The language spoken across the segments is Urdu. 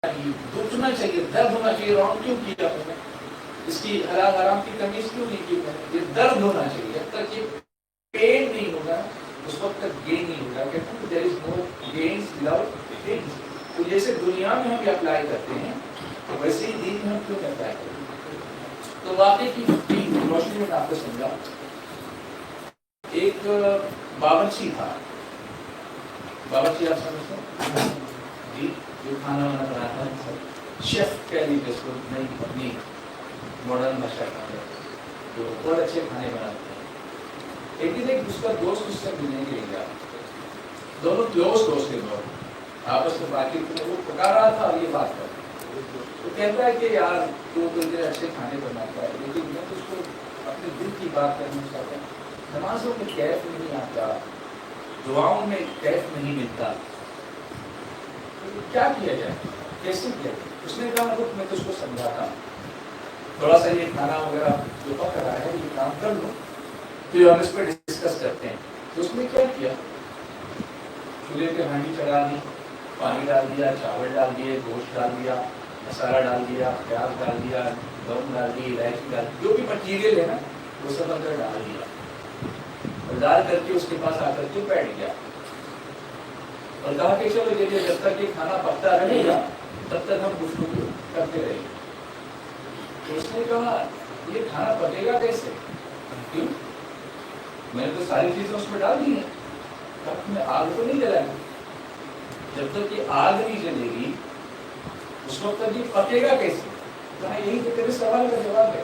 دکھنا چاہیے، درد ہونا چاہیے، رونگ کیوں کیا میں نے، اس کی حلال حرام کی تمیز کیوں نہیں کی میں نے، یہ درد ہونا چاہیے. جب تک یہ پین نہیں ہوگا اس وقت تک گین نہیں ہوگا. کہتے ہیں دیر از نو گینز وداؤٹ پین. تو جیسے دنیا میں ہم یہ اپلائی کرتے ہیں تو ویسے ہی دین میں ہم کیوں اپلائی کرتے ہیں. تو واقعی کی روشنی میں آپ کو سمجھا. ایک باورچی تھا، باورچی آپ سمجھتے ہیں جی، جو کھانا وانا بناتا ہے، شیف کہہ لیجیے اس کو، نئی اپنی ماڈرن بھاشا کا، جو بہت اچھے کھانے بناتے ہیں. ایک دن ایک اس کا دوست اس سے ملنے کے لیے گیا. دونوں کلوز دوست تھے، دونوں آپس میں بات چیت میں، وہ پکا رہا تھا اور یہ بات کر رہا تھا. وہ کہتا ہے کہ یار تو اتنے اچھے کھانے بناتا ہے لیکن میں تو اس کو اپنے دل کی بات کرنا چاہتا ہوں. نمازوں میں کیف نہیں آتا، دعاؤں میں کیف نہیں ملتا، کیا کیا جائے، کیسے کیا جائے. اس نے کہا میں تو اس کو سمجھاتا ہوں، تھوڑا سا یہ کھانا وغیرہ جو پک رہا ہے یہ کام کر لو، پھر ہم اس پہ ڈسکس کرتے ہیں. تو اس نے کیا کیا، چولہے پہ ہانڈی چڑھا دی، پانی ڈال دیا، چاول ڈال دیے، گوشت ڈال دیا، مسالہ ڈال دیا، پیاز ڈال دیا، لونگ ڈال دی، الائچی ڈال دی، جو بھی مٹیریل ہے نا وہ سب اندر ڈال دیا. اور ڈال کر کے اس کے پاس آ کر کے بیٹھ گیا اور کہا کہ چلو یہ جب تک یہ کھانا پکتا رہے گا تب تک ہم گفتگو کرتے رہیں گے. تو اس نے کہا یہ کھانا پکے گا کیسے، کیوں، میں نے تو ساری چیزیں اس میں ڈال دی ہیں. کہا میں آگ تو نہیں جلائیں گی، جب تک یہ آگ نہیں جلے گی اس وقت تک یہ پکے گا کیسے. کہا یہی تو تیرے سوال کا جواب ہے،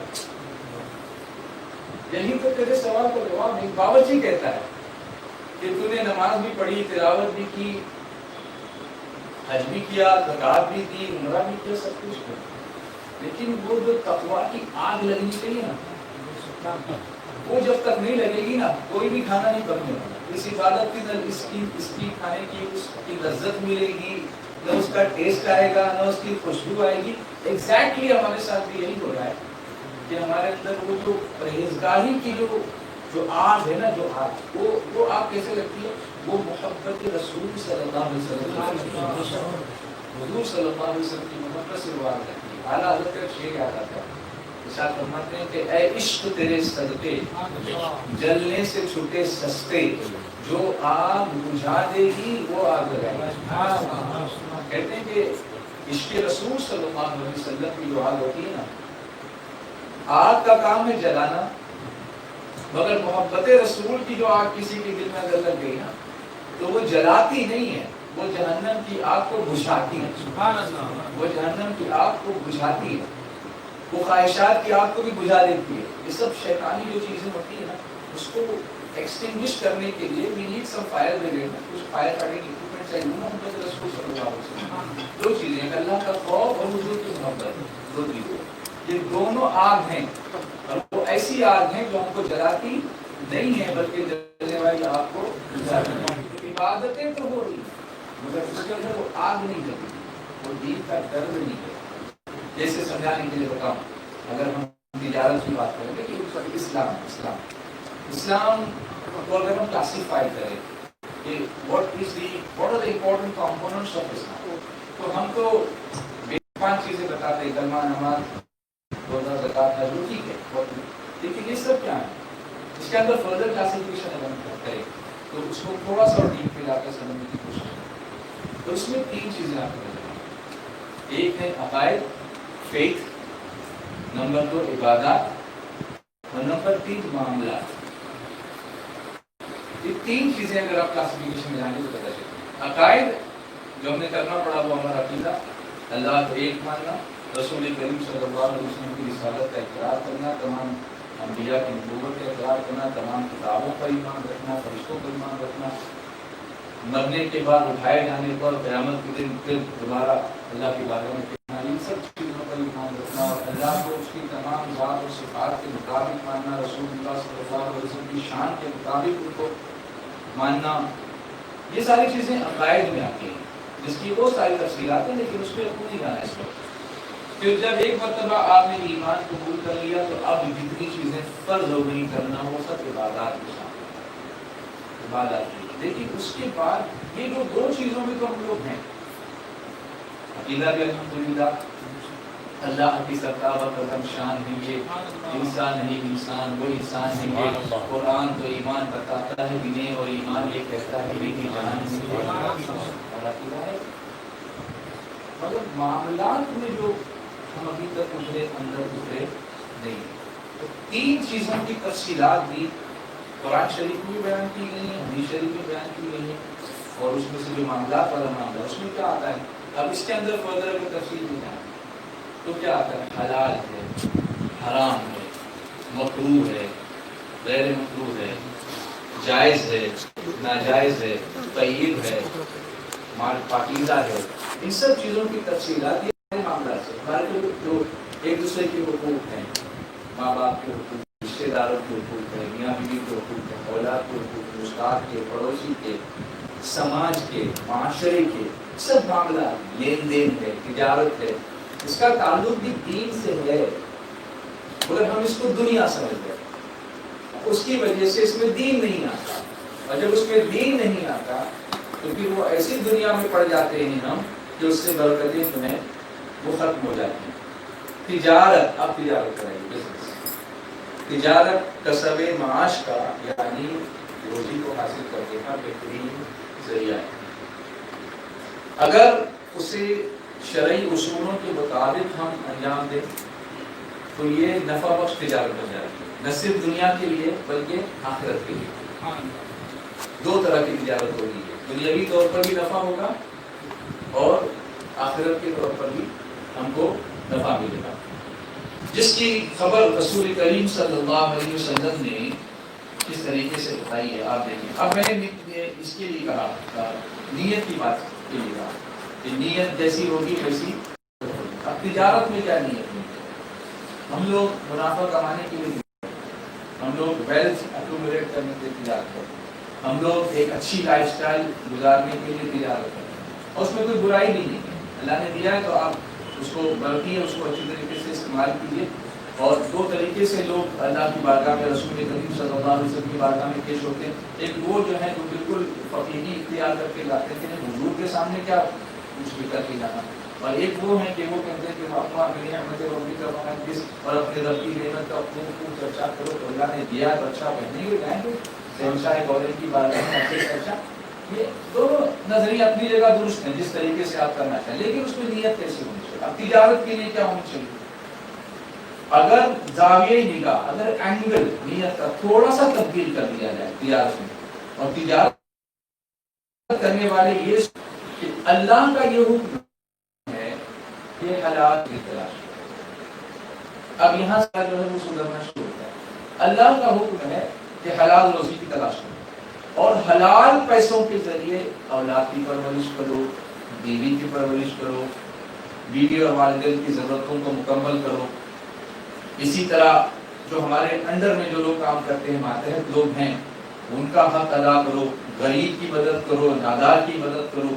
یہی تو تیرے سوال کا جواب ہے. باورچی کہتا ہے کہ تو نے نماز بھی پڑھی، تلاوت بھی کی، حج بھی کیا، زکات بھی دی، عمرہ بھی کیا، سب کچھ کیا، لیکن وہ جو تقویٰ کی آگ لگنی چاہیے نا، وہ جب تک نہیں لگے گی نا کوئی بھی کھانا نہیں بننے والا. اس عبادت کی نہ اس کی کھانے کی اس کی لذت ملے گی، نہ اس کا ٹیسٹ آئے گا، نہ اس کی خوشبو آئے گی. ایگزیکٹلی ہمارے ساتھ بھی یہی ہو رہا ہے کہ ہمارے اندر وہ جو پرہیزگاری کی جو آگ ہے نا، جو آگ وہ آگ کیسے لگتی ہے، وہ محبت رسول صلی اللہ علیہ وسلم، حضور صلی اللہ علیہ وسلم کی محبت سے وہ آگ لگتی ہے. اعلیٰ حضرت کا شعر یاد آتا ہے، ارشاد فرماتے ہیں کہ اے عشق تیرے صدقے جلنے سے چھوٹے سستے، جو آگ بجھا دے گی وہ آگ لگائے گی. کہتے ہیں کہ عشق رسول صلی اللہ علیہ وسلم کی جو آگ ہوتی ہے نا، آگ کا کام ہے جلانا، مگر محبت رسول کی جو آگ کسی کے دل میں اگر لگ گئی نا تو وہ جلاتی نہیں ہے، وہ جہنم کی آگ کو بجھاتی ہے. وہ جہنم کی آگ کو بجھاتی ہے، وہ خواہشات کی آگ کو بھی بجھا دیتی ہے. یہ سب شیطانی جو چیزیں ہوتی ہیں نا اس کو ایکسٹنگوش کرنے کے لیے we need some fire brigade، کچھ فائر فائٹنگ اکوپمنٹ چاہیے. محمد رسول صلی اللہ علیہ وسلم دو چیزیں ہیں، اللہ کا خوف اور حضور کی محبت، دو چیزیں، یہ دونوں آگ ہیں. اور وہ ایسی آگ ہیں جو ہم کو جلاتی نہیں ہے بلکہ جلنے والی آگ کو جلاتی ہے. عبادتیں تو ہو رہی مگر اس کے اندر وہ آگ نہیں جلتی، وہ دین کا درد نہیں ہے. جیسے سمجھانے کے لیے بتاؤں، اگر ہم تجارت کی بات کریں گے کہ اسلام کو اگر ہم کلاسیفائی کریں کہ what are the important components of Islam، تو ہم تو 5 چیزیں بتاتے ہیں، کلمہ، نماز، روزہ، زکات، حج، ٹھیک ہے، لیکن یہ سب کیا ہے، اس کے اندر فردر کلاسیفیکیشن اگر ہم کریں تو اس کو تھوڑا سا ڈیپ میں جا کے سمجھنے کی کوشش کریں. تو اس میں 3 چیزیں آپ کو بتائیں. ایک ہے عقائد، فیتھ، نمبر 2 عبادات، اور نمبر 3 معاملات. یہ 3 چیزیں اگر آپ کلاسیفیکیشن میں جائیں گے تو پتہ چلے. عقائد جو ہم نے کرنا پڑا وہ ہمارا عقیدہ، اللہ کو ایک ماننا، رسول کریم صلی اللہ علیہ وسلم کی رسالت کا اقرار کرنا، تمام انبیاء کی نبوت کا اقرار کرنا، تمام کتابوں پر ایمان رکھنا، فرشتوں پر ایمان رکھنا، مرنے کے بعد اٹھائے جانے پر قیامت کے دن پھر دوبارہ اللہ کے بارے میں کہنا، ان سب چیزوں پر ایمان رکھنا، اور اللہ کو اس کی تمام ذات اور صفات کے مطابق ماننا، رسول اللہ صلی اللہ علیہ وسلم کی شان کے مطابق ان کو ماننا. یہ ساری چیزیں عقائد میں آتی ہیں جس کی وہ ساری تفصیلات ہیں، لیکن اس پہ اب نہیں جانا ہے اس وقت. پھر جب ایک مرتبہ آپ نے ایمان قبول کر لیا تو اب جتنی چیزیں فرض ہو گئی کرنا وہ سب عبادات کے ساتھ عبادات کی. لیکن اس کے بعد یہ جو 2 چیزوں میں تو ہم لوگ ہیں، عقیدہ بھی الحمدللہ اللہ کی سرکار و کرم شان ہے، یہ انسان نہیں انسان، وہ انسان ہے یہ قرآن تو ایمان بتاتا ہے بھی اور ایمان یہ کہتا ہے بھی کہ جان نہیں اور عقیدہ ہے۔ مگر معاملات میں جو ہم ابھی تک اترے نہیں، تو تین چیزوں کی تفصیلات بھی قرآن شریف میں بیان کی گئی ہیں، حدیث شریف میں بیان کی گئی ہیں، اور اس میں سے جو معاملات والا معاملہ اس میں کیا آتا ہے۔ اب اس کے اندر فردر اگر تفصیل میں جائیں تو کیا آتا ہے، حلال ہے، حرام ہے، مکروہ ہے، غیر مکروہ ہے، جائز ہے، ناجائز ہے، طیب ہے، مال پاکیزہ ہے، ان سب چیزوں کی تفصیلات یہ معاملات سے ہمارے جو ایک دوسرے کے حقوق ہیں، ماں باپ کے حقوق، رشتے داروں کے حقوق ہیں، میاں بیوی کے حقوق ہیں، اولاد کے حقوق ہیں، استاد کے، پڑوسی کے، سماج کے، معاشرے کے، سب معاملات، لین دین ہے، تجارت ہے، اس کا تعلق بھی دین سے ہے، مگر ہم اس کو دنیا سمجھتے ہیں، اس کی وجہ سے اس میں دین نہیں آتا، اور جب اس میں دین نہیں آتا تو پھر وہ ایسی دنیا میں پڑ جاتے ہیں ہم کہ اس سے برکتیں تمہیں وہ ختم ہو جاتی ہیں۔ تجارت، اب تجارت کریں گے، تجارت کسب معاش کا یعنی روزی کو حاصل کرنے کا بہترین ذریعہ ہے۔ اگر اسے شرعی اصولوں کے مطابق ہم انجام دیں تو یہ نفع بخش تجارت ہو جائے گی، نہ صرف دنیا کے لیے بلکہ آخرت کے لیے۔ دو طرح کی تجارت ہوگی، دنیاوی طور پر بھی نفع ہوگا اور آخرت کے طور پر بھی ہم کو نفع ملے گا، جس کی خبر رسول کریم صلی اللہ علیہ وسلم نے کس طریقے سے بتائی ہے آپ دیکھیں۔ اب میں نے اس کے لیے کہا، نیت کی بات کے لیے کہا کہ نیت جیسی ہوگی ویسی۔ اب تجارت میں کیا نیت ہے؟ ہم لوگ منافع کمانے کے لیے، ہم لوگ ویلتھ ایکومولیٹ کرنے کے لیے تجارت کرتے ہیں، ہم لوگ ایک اچھی لائف سٹائل گزارنے کے لیے تجارت کرتے ہیں، اور اس میں کوئی برائی بھی نہیں ہے، اللہ نے دیا ہے تو آپ اس کو برتیے، اس کو اچھی طریقے سے استعمال کیجیے۔ اور دو طریقے سے لوگ اللہ کی بارگاہ میں، رسول کریم صلی اللہ علیہ وسلم کی بارگاہ میں پیش ہوتے ہیں۔ ایک وہ جو ہے جو بالکل فقیری اختیار کر کے لاتے ہیں کہ حضور کے سامنے کیا مشکل کر کے جانا، اور ایک وہ ہے کہ وہ کہتے ہیں کہ اپنا میری نعمت ربی کا مقدس اور اپنے رب کی نعمت کا خوب چرچا کرو، تو اللہ نے دیا تو اچھا پہنیں گے، جائیں گے شہنشاہ گورن کی بارگاہ میں اچھے اچھا۔ یہ دونوں نظریے اپنی جگہ درست ہیں جس طریقے سے آپ کرنا چاہیں، لیکن اس میں نیت کیسی ہونی چاہیے۔ اب تجارت کے لیے کیا ہونی چاہیے؟ اگر زاویہ نگاہ، اگر اینگل نیت کا تھوڑا سا تبدیل کر دیا جائے تجارت میں، اور تجارت کرنے والے یہ کہ اللہ کا یہ حکم ہے کہ حلال کی تلاش کرو، اب یہاں سے جو ہے وہ سدھرنا شروع ہوتا ہے۔ اللہ کا حکم ہے کہ حلال روزی کی تلاش کرو، اور حلال پیسوں کے ذریعے اولاد کی پرورش کرو، بیوی کی پرورش کرو، بیوی اور والدین کی ضرورتوں کو مکمل کرو۔ اسی طرح جو ہمارے انڈر میں جو لوگ کام کرتے ہیں، ماتحت لوگ ہیں، ان کا حق ادا کرو، غریب کی مدد کرو، نادار کی مدد کرو۔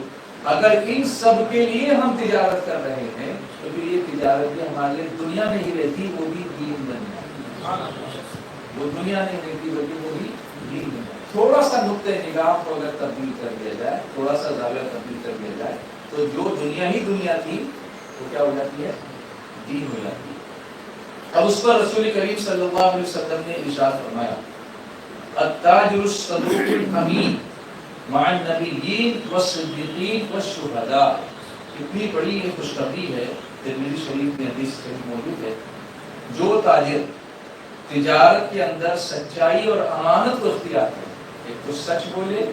اگر ان سب کے لیے ہم تجارت کر رہے ہیں تو پھر یہ تجارت بھی ہمارے لیے دنیا نہیں رہتی، وہ بھی دین بن جاتی، وہ دنیا نہیں رہتی بلکہ وہ بھی دین بن جاتی۔ تھوڑا سا نقطۂ نگاہ کو اگر تبدیل کر دیا جائے، تھوڑا سا زاویہ تبدیل کر دیا جائے، تو جو دنیا ہی دنیا تھی وہ کیا ہو جاتی ہے، دین ہو جاتی ہے۔ اب اس پر رسول کریم صلی اللہ علیہ وسلم نے ارشاد فرمایا، التاجر الصدوق الامین مع النبیین والصدیقین والشہداء۔ کتنی بڑی یہ خوشخبری ہے، ترمذی شریف میں حدیث شریف موجود ہے۔ جو تاجر تجارت کے اندر سچائی اور امانت کو اختیار کرے، ایک تو سچ بولے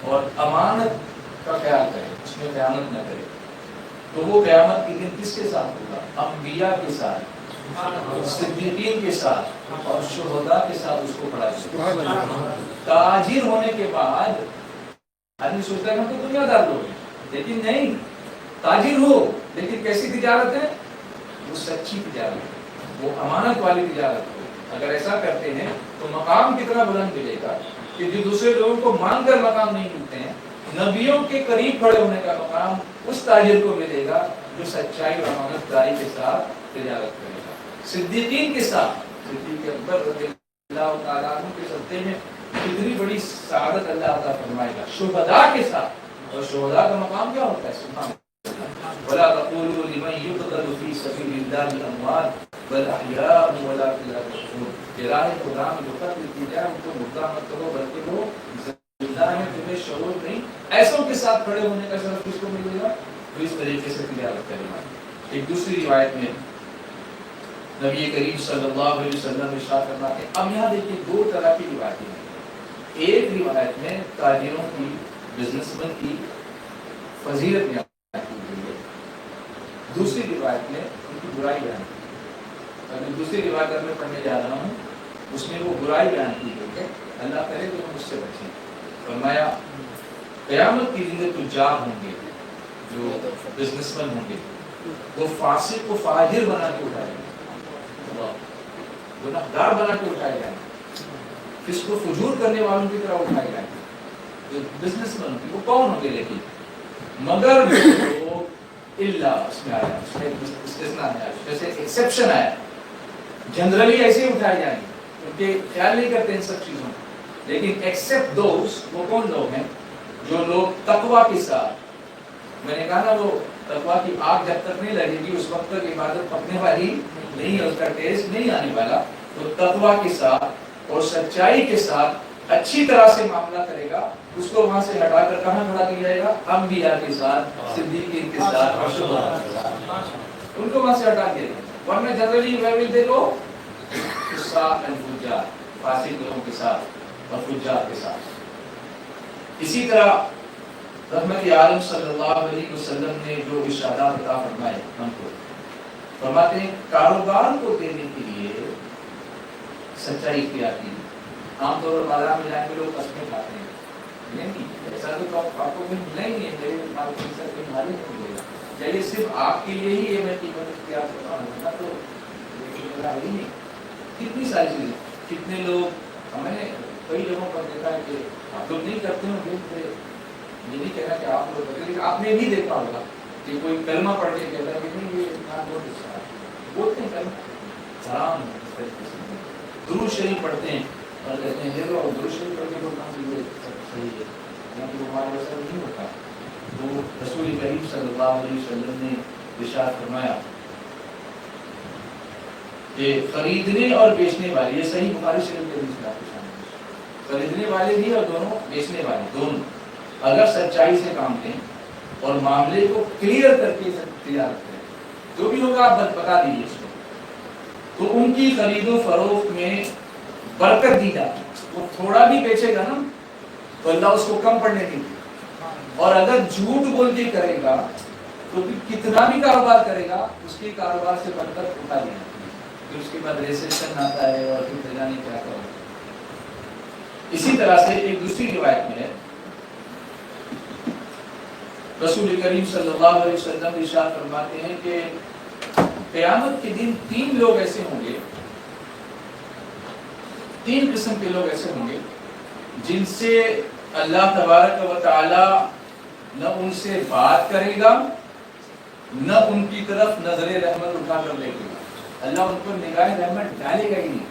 اور امانت کا خیال کرے، اس میں خیانت نہ کرے، تو وہ قیامت کے دن کس کے ساتھ ہوگا؟ انبیاء کے ساتھ، صدیقین کے ساتھ اور شہداء کے ساتھ اس کو کھڑا کرے۔ تاجر ہونے کے بعد آدمی سوچتا ہے ہم تو دنیا دار لوگ ہیں، لیکن نہیں، تاجر ہو لیکن کیسی تجارت ہے؟ وہ سچی تجارت ہے، وہ امانت والی تجارت ہو۔ اگر ایسا کرتے ہیں تو مقام کتنا بلند ملے گا کہ جو دوسرے لوگوں کو مان کر مقام نہیں ملتے ہیں، نبیوں کے قریب کھڑے ہونے کا مقام اس تاجر کو ملے گا جو سچائی اور امانت داری کے ساتھ تجارت کرے گا۔ صدیقین کے ساتھ، صدیق اکبر رضی اللہ تعالیٰ عنہ کے صدقے میں کتنی بڑی سعادت اللہ عطا فرمائے گا۔ شہداء کے ساتھ، اور شہداء کا مقام کیا ہوتا ہے؟ سبحان اللہ، ولا تقولوا لمن يقتل في سبيل الله اموات بل احياء ولكن لا تشعرون. راہ خدا میں جو قتل کی جائے ان کو مردہ مت کرو بلکہ وہ زندہ ہیں، تمہیں شعور نہیں. ایسوں کے ساتھ کھڑے ہونے کا شرف کس کو ملے گا؟ تو اس طریقے سے تلاوت کریں. ایک دوسری روایت میں نبی کریم صلی اللہ علیہ وسلم ارشاد فرماتے ہیں. اب یہاں دیکھیے دو طرح کی روایتیں ہیں. ایک روایت میں تاجروں کی، بزنس مین کی فضیلت بیان کی گئی ہے، دوسری روایت میں ان کی برائی بیان کی. دوسری روایت میں پڑھنے جا رہا ہوں، اس میں وہ برائی بیان کی گئی ہے. اللہ کرے تو ہم اس سے بچیں. فرمایا قیامت کے دن تجار ہوں گے، جو بزنس مین ہوں گے، وہ فاسق کو فاجر بنا کے اٹھائے گا، گناہگار بنا کے اٹھائے جائیں گے، اس کو فجور کرنے والوں کی طرح اٹھائے جائیں گے. جو بزنس مین ہوں گے وہ کون ہوں گے؟ لیکن مگر جو الا اس میں آیا، اس میں استثناء ہے، جیسے ایکسیپشن ہے، جنرلی ایسے ہی اٹھائے جائیں گے کیونکہ خیال نہیں کرتے ان سب چیزوں کو. لیکن ایکسیپٹ دوز، وہ کون لوگ ہیں؟ جو لوگ تقویٰ کے ساتھ، میں نے کہا نا وہ تقویٰ کی آگ جب تک نہیں لگے گی اس وقت تک عبادت پکنے والی نہیں ہے، اس کا ٹیسٹ نہیں آنے والا. تو تقویٰ کے ساتھ اور سچائی کے ساتھ اچھی طرح سے معاملہ کرے گا، اس کو وہاں سے ہٹا کر کہاں کھڑا کیا جائے گا؟ انبیاء کے ساتھ، صدیقین کے ساتھ، ان کو وہاں سے ہٹا دیا جائے گا. ورنہ جنرلی ویل دیکھو فاسق لوگوں کے ساتھ اور فجار کے ساتھ. اسی طرح رحمت عالم صلی اللہ علیہ وسلم نے جو ارشادات عطا فرمائے ہم کو، فرماتے ہیں کاروبار کو دینے کے لیے سچائی اختیار کی. عام طور پر بازار میں جائیں گے لوگ قسمیں کھاتے ہیں، نہیں ایسا تو آپ کو ملا ہی نہیں ہے، میرے مالک سے کوئی مالک نہیں ملے گا. چلیے صرف آپ کے لیے ہی یہ میں قیمت اختیار کرتا ہوں تو ہی نہیں. کتنی ساری چیزیں، کتنے لوگ ہمیں کئی جگہوں پر دیکھا ہے کہ آپ لوگ نہیں کرتے ہوں گے، یہ نہیں کہنا کہ آپ لوگ کرتے، لیکن آپ نے بھی دیکھا ہوگا کہ کوئی کلمہ پڑھ کے کہتا ہے کہ نہیں یہ انسان بہت اچھا ہے، بولتے ہیں کلمہ حرام ہے، درود شریف پڑھتے ہیں اور کہتے ہیں دیکھو درود شریف پڑھ کے بولنا یہ صحیح ہے، کیونکہ وہ ہمارے ویسا نہیں ہوتا. تو رسول کریم صلی اللہ علیہ وسلم نے ارشاد فرمایا کہ خریدنے اور بیچنے والے، یہ صحیح بخاری شریف کے حدیث ہے، خریدنے والے بھی اور دونوں بیچنے والے دونوں اگر سچائی سے کام دیں اور معاملے کو کلیئر کر کے تجارت کریں، جو بھی ہوگا آپ بتا دیجیے اس کو، تو ان کی خرید و فروخت میں برکت دی جاتی. وہ تھوڑا بھی بیچے گا نا تو اللہ اس کو کم پڑنے دے گا، اور اگر جھوٹ بول کے کرے گا تو کتنا بھی کاروبار کرے گا اس کے کاروبار سے برکت اٹھا دیں گے. پھر اس کے بعد ریسیشن آتا ہے اور پھر پتا نہیں کیا کرو. اسی طرح سے ایک دوسری روایت میں ہے رسول کریم صلی اللہ علیہ وسلم ارشاد فرماتے ہیں کہ قیامت کے دن تین لوگ ایسے ہوں گے، تین قسم کے لوگ ایسے ہوں گے جن سے اللہ تبارک و تعالی نہ ان سے بات کرے گا نہ ان کی طرف نظر رحمت اٹھا کر لے گا. اللہ ان پر نگاہ رحمت ڈالے گا ہی نہیں،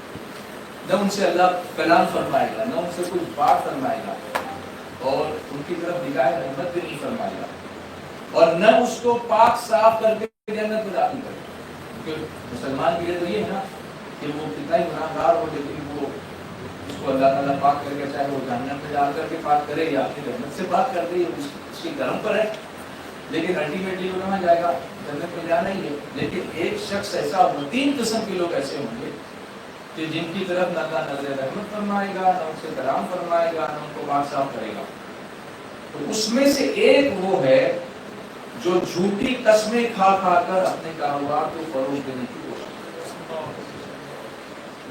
نہ ان سے اللہ کلام فرمائے گا، نہ ان سے کچھ بات فرمائے گا، اور ان کی طرف نگاہ رحمت بھی نہیں فرمائے گا، اور نہ اس کو پاک صاف کر کے جنت میں داخل کرے گا. کیونکہ مسلمان کے لیے تو یہ ہے نا کہ وہ کتنا ہی گناہگار ہو لیکن وہ اس کو اللہ تعالیٰ پاک کر کے، چاہے وہ جہنم میں ڈال کر کے پاک کرے یا اپنی رحمت سے پاک کر دے، اس کی کرم پر ہے، لیکن الٹیمیٹلی وہ کہاں جائے گا؟ جنت میں جانا ہی ہے. لیکن ایک شخص ایسا ہوگا، تین قسم کے لوگ ایسے ہوں گے کہ جن کی طرف نہ اللہ نظر رحمت فرمائے گا، نہ ان سے کلام فرمائے گا، نہ ان کو پاک صاف کرے گا. تو اس میں سے ایک وہ ہے جو جھوٹی قسمیں کھا کھا کر اپنے کاروبار کو فروغ دینے کی کوشش کرتا ہے.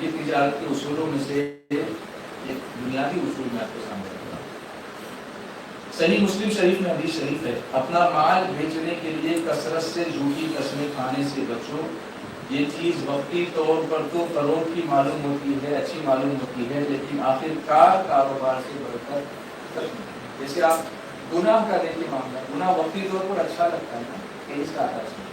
یہ تجارت کے اصولوں میں سے ایک بنیادی اصول میں آپ کو سامنے رکھتا ہوں. صحیح مسلم شریف میں حدیث شریف ہے، اپنا مال بیچنے کے لیے کثرت سے جھوٹی قسمیں کھانے سے بچو، یہ چیز وقتی طور پر تو فروغ کی معلوم ہوتی ہے، اچھی معلوم ہوتی ہے، لیکن آخر کار کاروبار سے برکت. جیسے آپ گناہ کا دیکھیے معاملہ، گناہ وقتی طور پر اچھا لگتا ہے نا، ٹیسٹ آتا ہے اس میں،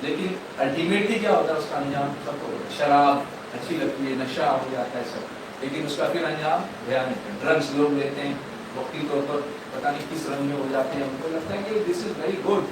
لیکن الٹیمیٹلی کیا ہوتا ہے اس کا انجام؟ سب کو شراب اچھی لگتی ہے، نشہ ہو جاتا ہے سب، لیکن اس کا پھر انجام بھیانک ہے. ڈرگس لوگ لیتے ہیں وقتی طور پر، پتہ نہیں کس رنگ میں ہو جاتے ہیں، ان کو لگتا ہے کہ دس از ویری گڈ،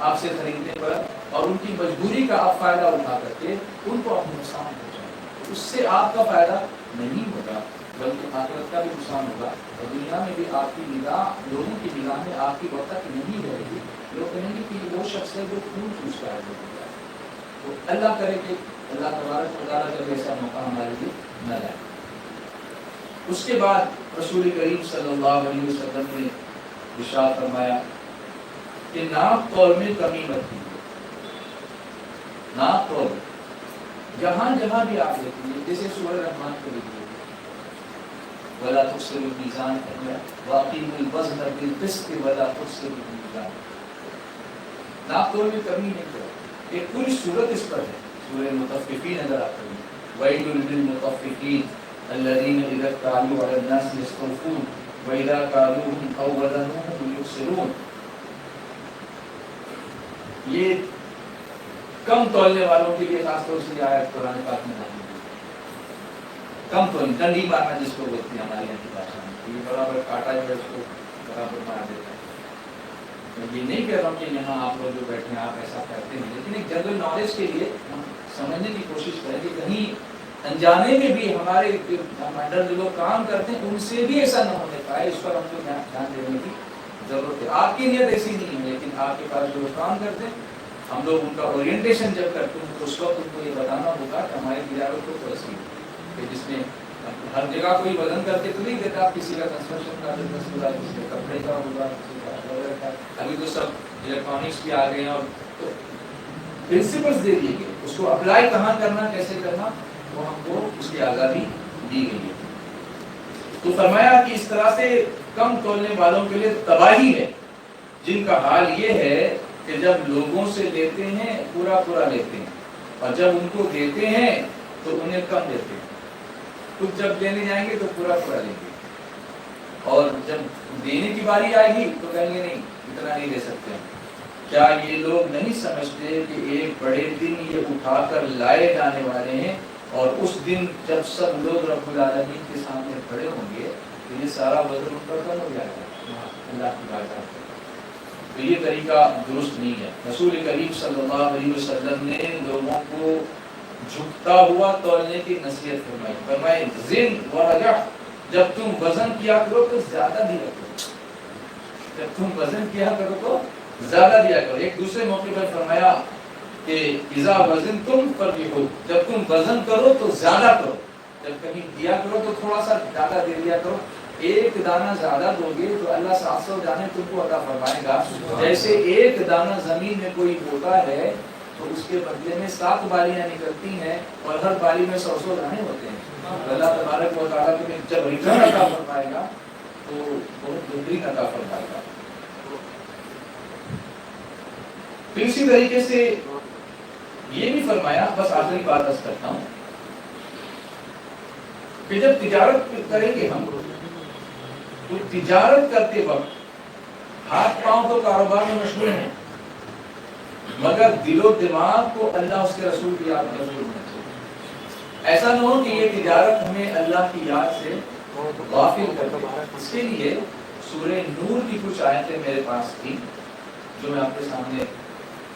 آپ سے خریدنے پر اور ان کی مجبوری کا آپ فائدہ اٹھا کر کے ان کو آپ نقصان پہنچائیں، اس سے آپ کا فائدہ نہیں ہوگا بلکہ آخرت کا بھی نقصان ہوگا، اور دنیا میں بھی آپ کی نگاہ، لوگوں کی نگاہ میں آپ کی برکت نہیں رہے گی، لوگ کہیں گے کہ وہ شخص ہے جو خون چوستا ہے۔ تو اللہ کرے کہ اللہ تبارک و تعالیٰ کا ایسا موقع ہمارے لیے نہ لائے۔ اس کے بعد رسول کریم صلی اللہ علیہ وسلم نے ارشاد فرمایا کہ ناپ تول میں کمی مت کیجیے۔ ناپ تول جہاں جہاں بھی آپ دیکھیے، جیسے سورہ رحمان کو دیکھیے، وَلَا تُخْسِرُوا الْمِيزَانَ وَأَقِيمُوا الْوَزْنَ بِالْقِسْطِ وَلَا تُخْسِرُوا الْمِيزَانَ۔ ناپ تول میں کمی نہیں کرو۔ ایک پوری سورت اس پر ہے، سورہ مطففین اگر آپ پڑھیں، وَيْلٌ لِّلْمُطَفِّفِينَ الَّذِينَ إِذَا اكْتَالُوا عَلَى النَّاسِ يَسْتَوْفُونَ وَإِذَا كَالُوهُمْ أَوْ وَزَنُوهُمْ يُخْسِرُونَ۔ یہ کم تولنے والوں کے لیے خاص طور سے آیت قرآن پاک میں نازل ہوئی۔ کم تولنے، ڈنڈی مارنا جس کو بولتے ہیں ہمارے یہاں کی بھاشا میں، یہ برابر کاٹا جو ہے اس کو برابر مار دیتا ہے۔ میں یہ نہیں کہہ رہا ہوں کہ یہاں آپ لوگ جو بیٹھے ہیں آپ ایسا کرتے ہیں، لیکن ایک جنرل نالج کے لیے ہم سمجھنے کی کوشش کریں کہ کہیں انجانے میں بھی ہمارے انڈر جو لوگ کام کرتے ہیں ان سے بھی ایسا نہ ہونے پائے، اس پر ہم کو دھیان دینے کی ضرورت ہے۔ آپ کی نیت ایسی نہیں ہے، لیکن آپ کے پاس جو لوگ کام کرتے ہیں، ہم لوگ ان کا اورینٹیشن جب کرتے ہیں تو اس وقت ان کو یہ بتانا ہوگا کہ ہماری تجارت کو ایسی کہ جس میں ہر جگہ کوئی وزن کر کے تو نہیں دیتا، کسی کا کنسٹرکشن کا بزنس ہوگا، کسی کا کپڑے کا ہوگا، کسی کا وغیرہ کا، ابھی تو سب الیکٹرانکس بھی آ گئے ہیں، اور تو پرنسپلس دے دیے گئے، اس کو اپلائی کہاں کرنا، کیسے کرنا، وہ ہم کو اس کی آزادی دی گئی ہے۔ تو فرمایا کہ اس طرح سے کم تولنے والوں کے لیے تباہی ہے، جن کا حال یہ ہے کہ جب لوگوں سے لیتے ہیں پورا پورا لیتے ہیں، اور جب ان کو دیتے ہیں تو انہیں کم دیتے ہیں، کچھ جب لینے جائیں گے تو پورا پورا لیں گے، اور جب دینے کی باری آئے گی تو کہیں گے نہیں اتنا نہیں دے سکتے ہیں۔ کیا یہ لوگ نہیں سمجھتے کہ ایک بڑے دن یہ اٹھا کر لائے جانے والے ہیں، اور اس دن جب سب لوگ رب العالمین کے سامنے کھڑے ہوں گے تو یہ سارا وزن ان پر کم ہو جائے گا اللہ کی بات ہے۔ تو یہ طریقہ درست نہیں ہے۔ رسول کریم صلی اللہ علیہ وسلم نے لوگوں کو جھکتا ہوا تولنے کی نصیحت فرمائی، فرمائے زن ورجع، جب تم وزن کیا کرو تو زیادہ دیا کرو، جب تم وزن کیا کرو تو زیادہ دیا کرو۔ ایک دوسرے موقع پر فرمایا کہ اذا وزن تم فرحو، جب تم وزن کرو تو زیادہ کرو، جب کہیں دیا کرو تو تھوڑا سا زیادہ دے دیا کرو۔ ایک دانہ زیادہ دو گے تو اللہ 700 دانے تم کو عطا فرمائے گا۔ جیسے ایک دانہ زمین میں کوئی ہوتا ہے تو اس کے بدلے میں 7 بالیاں نکلتی ہیں، اور ہر بالی میں 100 دانے ہوتے ہیں۔ اللہ تبارک و تعالیٰ تمہیں جب ریٹرن عطا فرمائے گا تو بہت بہترین عطا فرمائے گا۔ تو اسی طریقے سے یہ بھی فرمایا، بس آخری بات عرض کرتا ہوں کہ جب تجارت کریں گے ہم تو تجارت کرتے وقت ہاتھ پاؤں تو کاروبار میں مشغول ہیں، مگر دل و دماغ کو اللہ اس کے رسول کی یاد میں مشغول ہونا چاہیے۔ ایسا نہ ہو کہ یہ تجارت ہمیں اللہ کی یاد سے غافل کر دے۔ اس کے لیے سورہ نور کی کچھ آیتیں میرے پاس تھیں جو میں آپ کے سامنے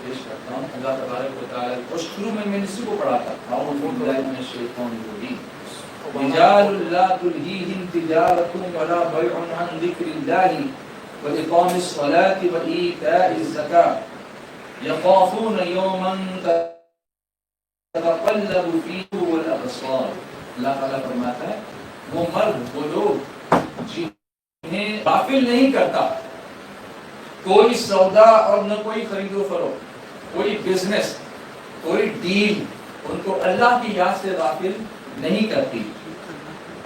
پیش کرتا ہوں۔ اللہ تبارک و تعالیٰ اور شروع میں نے اسی کو پڑھا تھا، اعوذ باللہ من الشیطان الرجیم، رجال لا تلہیہم تجارۃ ولا بیع عن ذکر اللہ وإقام الصلاة وإیتاء الزکاة یخافون یوما تتقلب فیہ الابصار۔ اللہ تعالیٰ فرماتا ہے وہ مرد، وہ لوگ جنہیں غافل نہیں کرتا کوئی سودا اور نہ کوئی خرید و فروخت، کوئی بزنس، کوئی ڈیل ان کو اللہ کی یاد سے غافل نہیں کرتی۔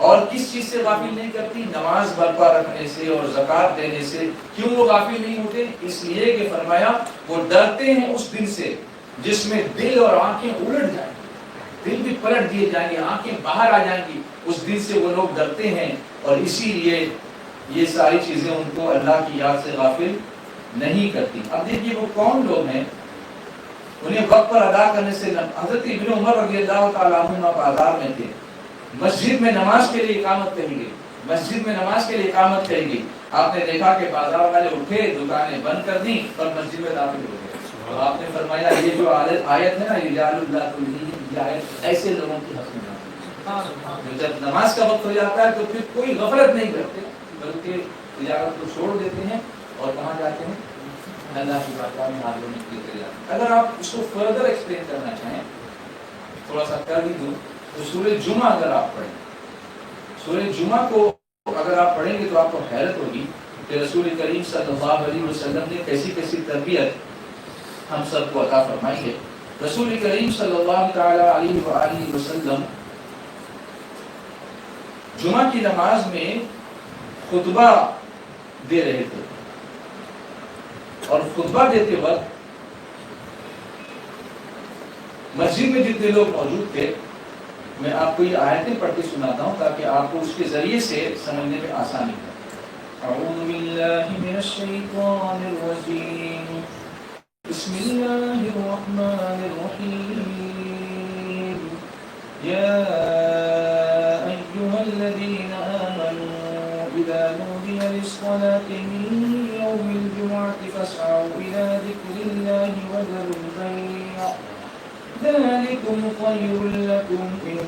اور کس چیز سے غافل نہیں کرتی؟ نماز برپا رکھنے سے اور زکوٰۃ دینے سے۔ کیوں وہ غافل نہیں ہوتے؟ اس لیے کہ فرمایا وہ ڈرتے ہیں اس دن سے جس میں دل اور آنکھیں الٹ جائیں گی، دل بھی پلٹ دیے جائیں گے، آنکھیں باہر آ جائیں گی، اس دن سے وہ لوگ ڈرتے ہیں، اور اسی لیے یہ ساری چیزیں ان کو اللہ کی یاد سے غافل نہیں کرتی۔ اب دیکھیے وہ کون لوگ ہیں، انہیں وقت پر ادا کرنے سے۔ حضرت ابن عمر رضی اللہ تعالیٰ عنہ بازار میں تھے، مسجد میں نماز کے لیے اقامت کری گئی، مسجد میں نماز کے لیے اقامت کری گئی۔ آپ نے دیکھا کہ بازار والے اٹھے، دکانیں بند کر دیں اور مسجد میں داخل ہو گئے۔ تو آپ نے فرمایا یہ جو آیت ہے نا رجال اللہ تلہیہم، یہ آیت ایسے لوگوں کی حق میں نازل ہے جب نماز کا وقت ہو جاتا ہے تو پھر کوئی غفلت نہیں کرتے بلکہ تجارت کو چھوڑ دیتے ہیں اور کہاں جاتے ہیں؟ اللہ کی بارگاہ میں حاضر ہونے کے لیے چلے جاتے ہیں۔ اگر آپ اس کو فردر ایکسپلین کرنا چاہیں تھوڑا سا کر بھی دوں تو سورہ جمعہ اگر آپ پڑھیں، سورہ جمعہ کو اگر آپ پڑھیں گے تو آپ کو حیرت ہوگی کہ رسول کریم صلی اللہ علیہ وسلم نے کیسی کیسی تربیت ہم سب کو عطا فرمائی ہے۔ رسول کریم صلی اللہ تعالی علیہ وآلہ وسلم جمعہ کی نماز میں خطبہ دے رہے تھے، اور خطبہ دیتے وقت مسجد میں جتنے لوگ موجود تھے میں آپ کو یہ آیتیں پڑھ کے سناتا ہوں تاکہ آپ کو اس کے ذریعے سے سمجھنے میں آسانی ہو۔ اعوذ باللہ من الشیطان الرجیم، بسم اللہ الرحمن الرحیم، یا ایہا الذین آمنوا اذا نودی للصلاة من یوم الجمعة فاسعوا الى ذکر اللہ وذروا البیع ذلكم خير لكم إن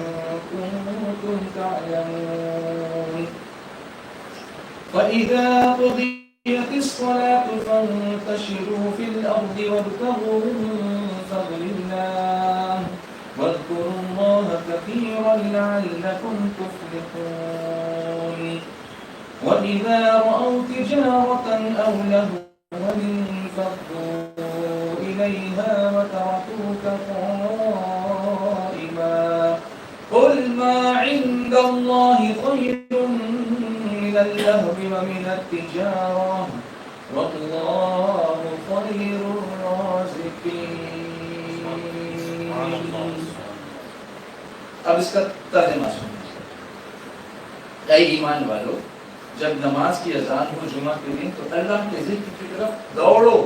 كنتم تعلمون فإذا قضيت الصلاة فانتشروا في الأرض وابتغوا من فضل الله واذكروا الله كثيرا لعلكم تفلحون وإذا رأوا تجارة أو لهوا انفضوا إليها وتركوك قائما قل ما عند الله خير من اللهو ومن التجارة والله خير الرازقين۔ اب اس کا ترجمہ سنیں۔ اے ایمان والو، جب نماز کی اذان ہو جمعہ کے دن تو اللہ کے ذکر کی طرف دوڑو۔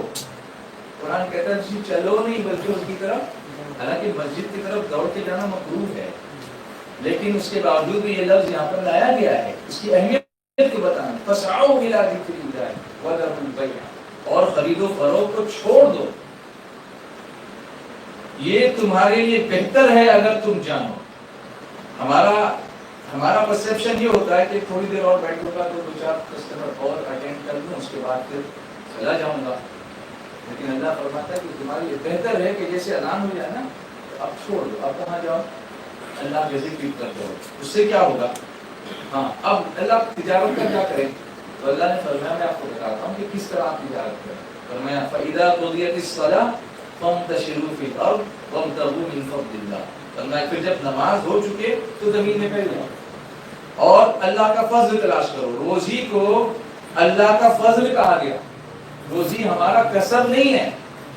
قرآن کہتا ہے جی چلو نہیں بلکہ اس کی طرف، حالانکہ مسجد کی طرف دوڑ کے جانا مکروہ ہے، لیکن اس کے باوجود بھی یہ لفظ یہاں پر لایا گیا ہے اس کی اہمیت کو بتانا۔ فسعوا الی ذکر اللہ وذروا البیع، اور خرید و فروخت کو چھوڑ دو، یہ تمہارے لیے بہتر ہے اگر تم جانو۔ ہمارا پرسیپشن یہ ہوتا ہے کہ تھوڑی دیر اور بیٹھوں گا تو دو چار کسٹمر اور اٹینڈ کر لوں، اس کے بعد پھر چلا جاؤں گا، لیکن اللہ فرماتا ہے کہ تمہارے لیے بہتر ہے کہ جیسے اذان ہو جائے نا اب چھوڑ دو، اب کہاں جاؤ؟ اللہ کے ذکر کر دو۔ اس سے کیا ہوگا؟ ہاں، اب اللہ تجارت کا کیا کرے تو اللہ نے فرمایا، میں آپ کو بتاتا ہوں کہ کس طرح آپ تجارت کریں۔ فرمایا فَإِذَا قُضِيَتِ الصَّلَاةُ فَانتَشِرُوا فِي الْأَرْضِ وَابْتَغُوا مِن فَضْلِ اللَّهِ۔ فرمایا پھر جب نماز ہو چکے تو زمین میں پھیل جاؤ اور اللہ کا فضل تلاش کرو۔ روزی کو اللہ کا فضل کہا گیا، روزی ہمارا کسب نہیں ہے،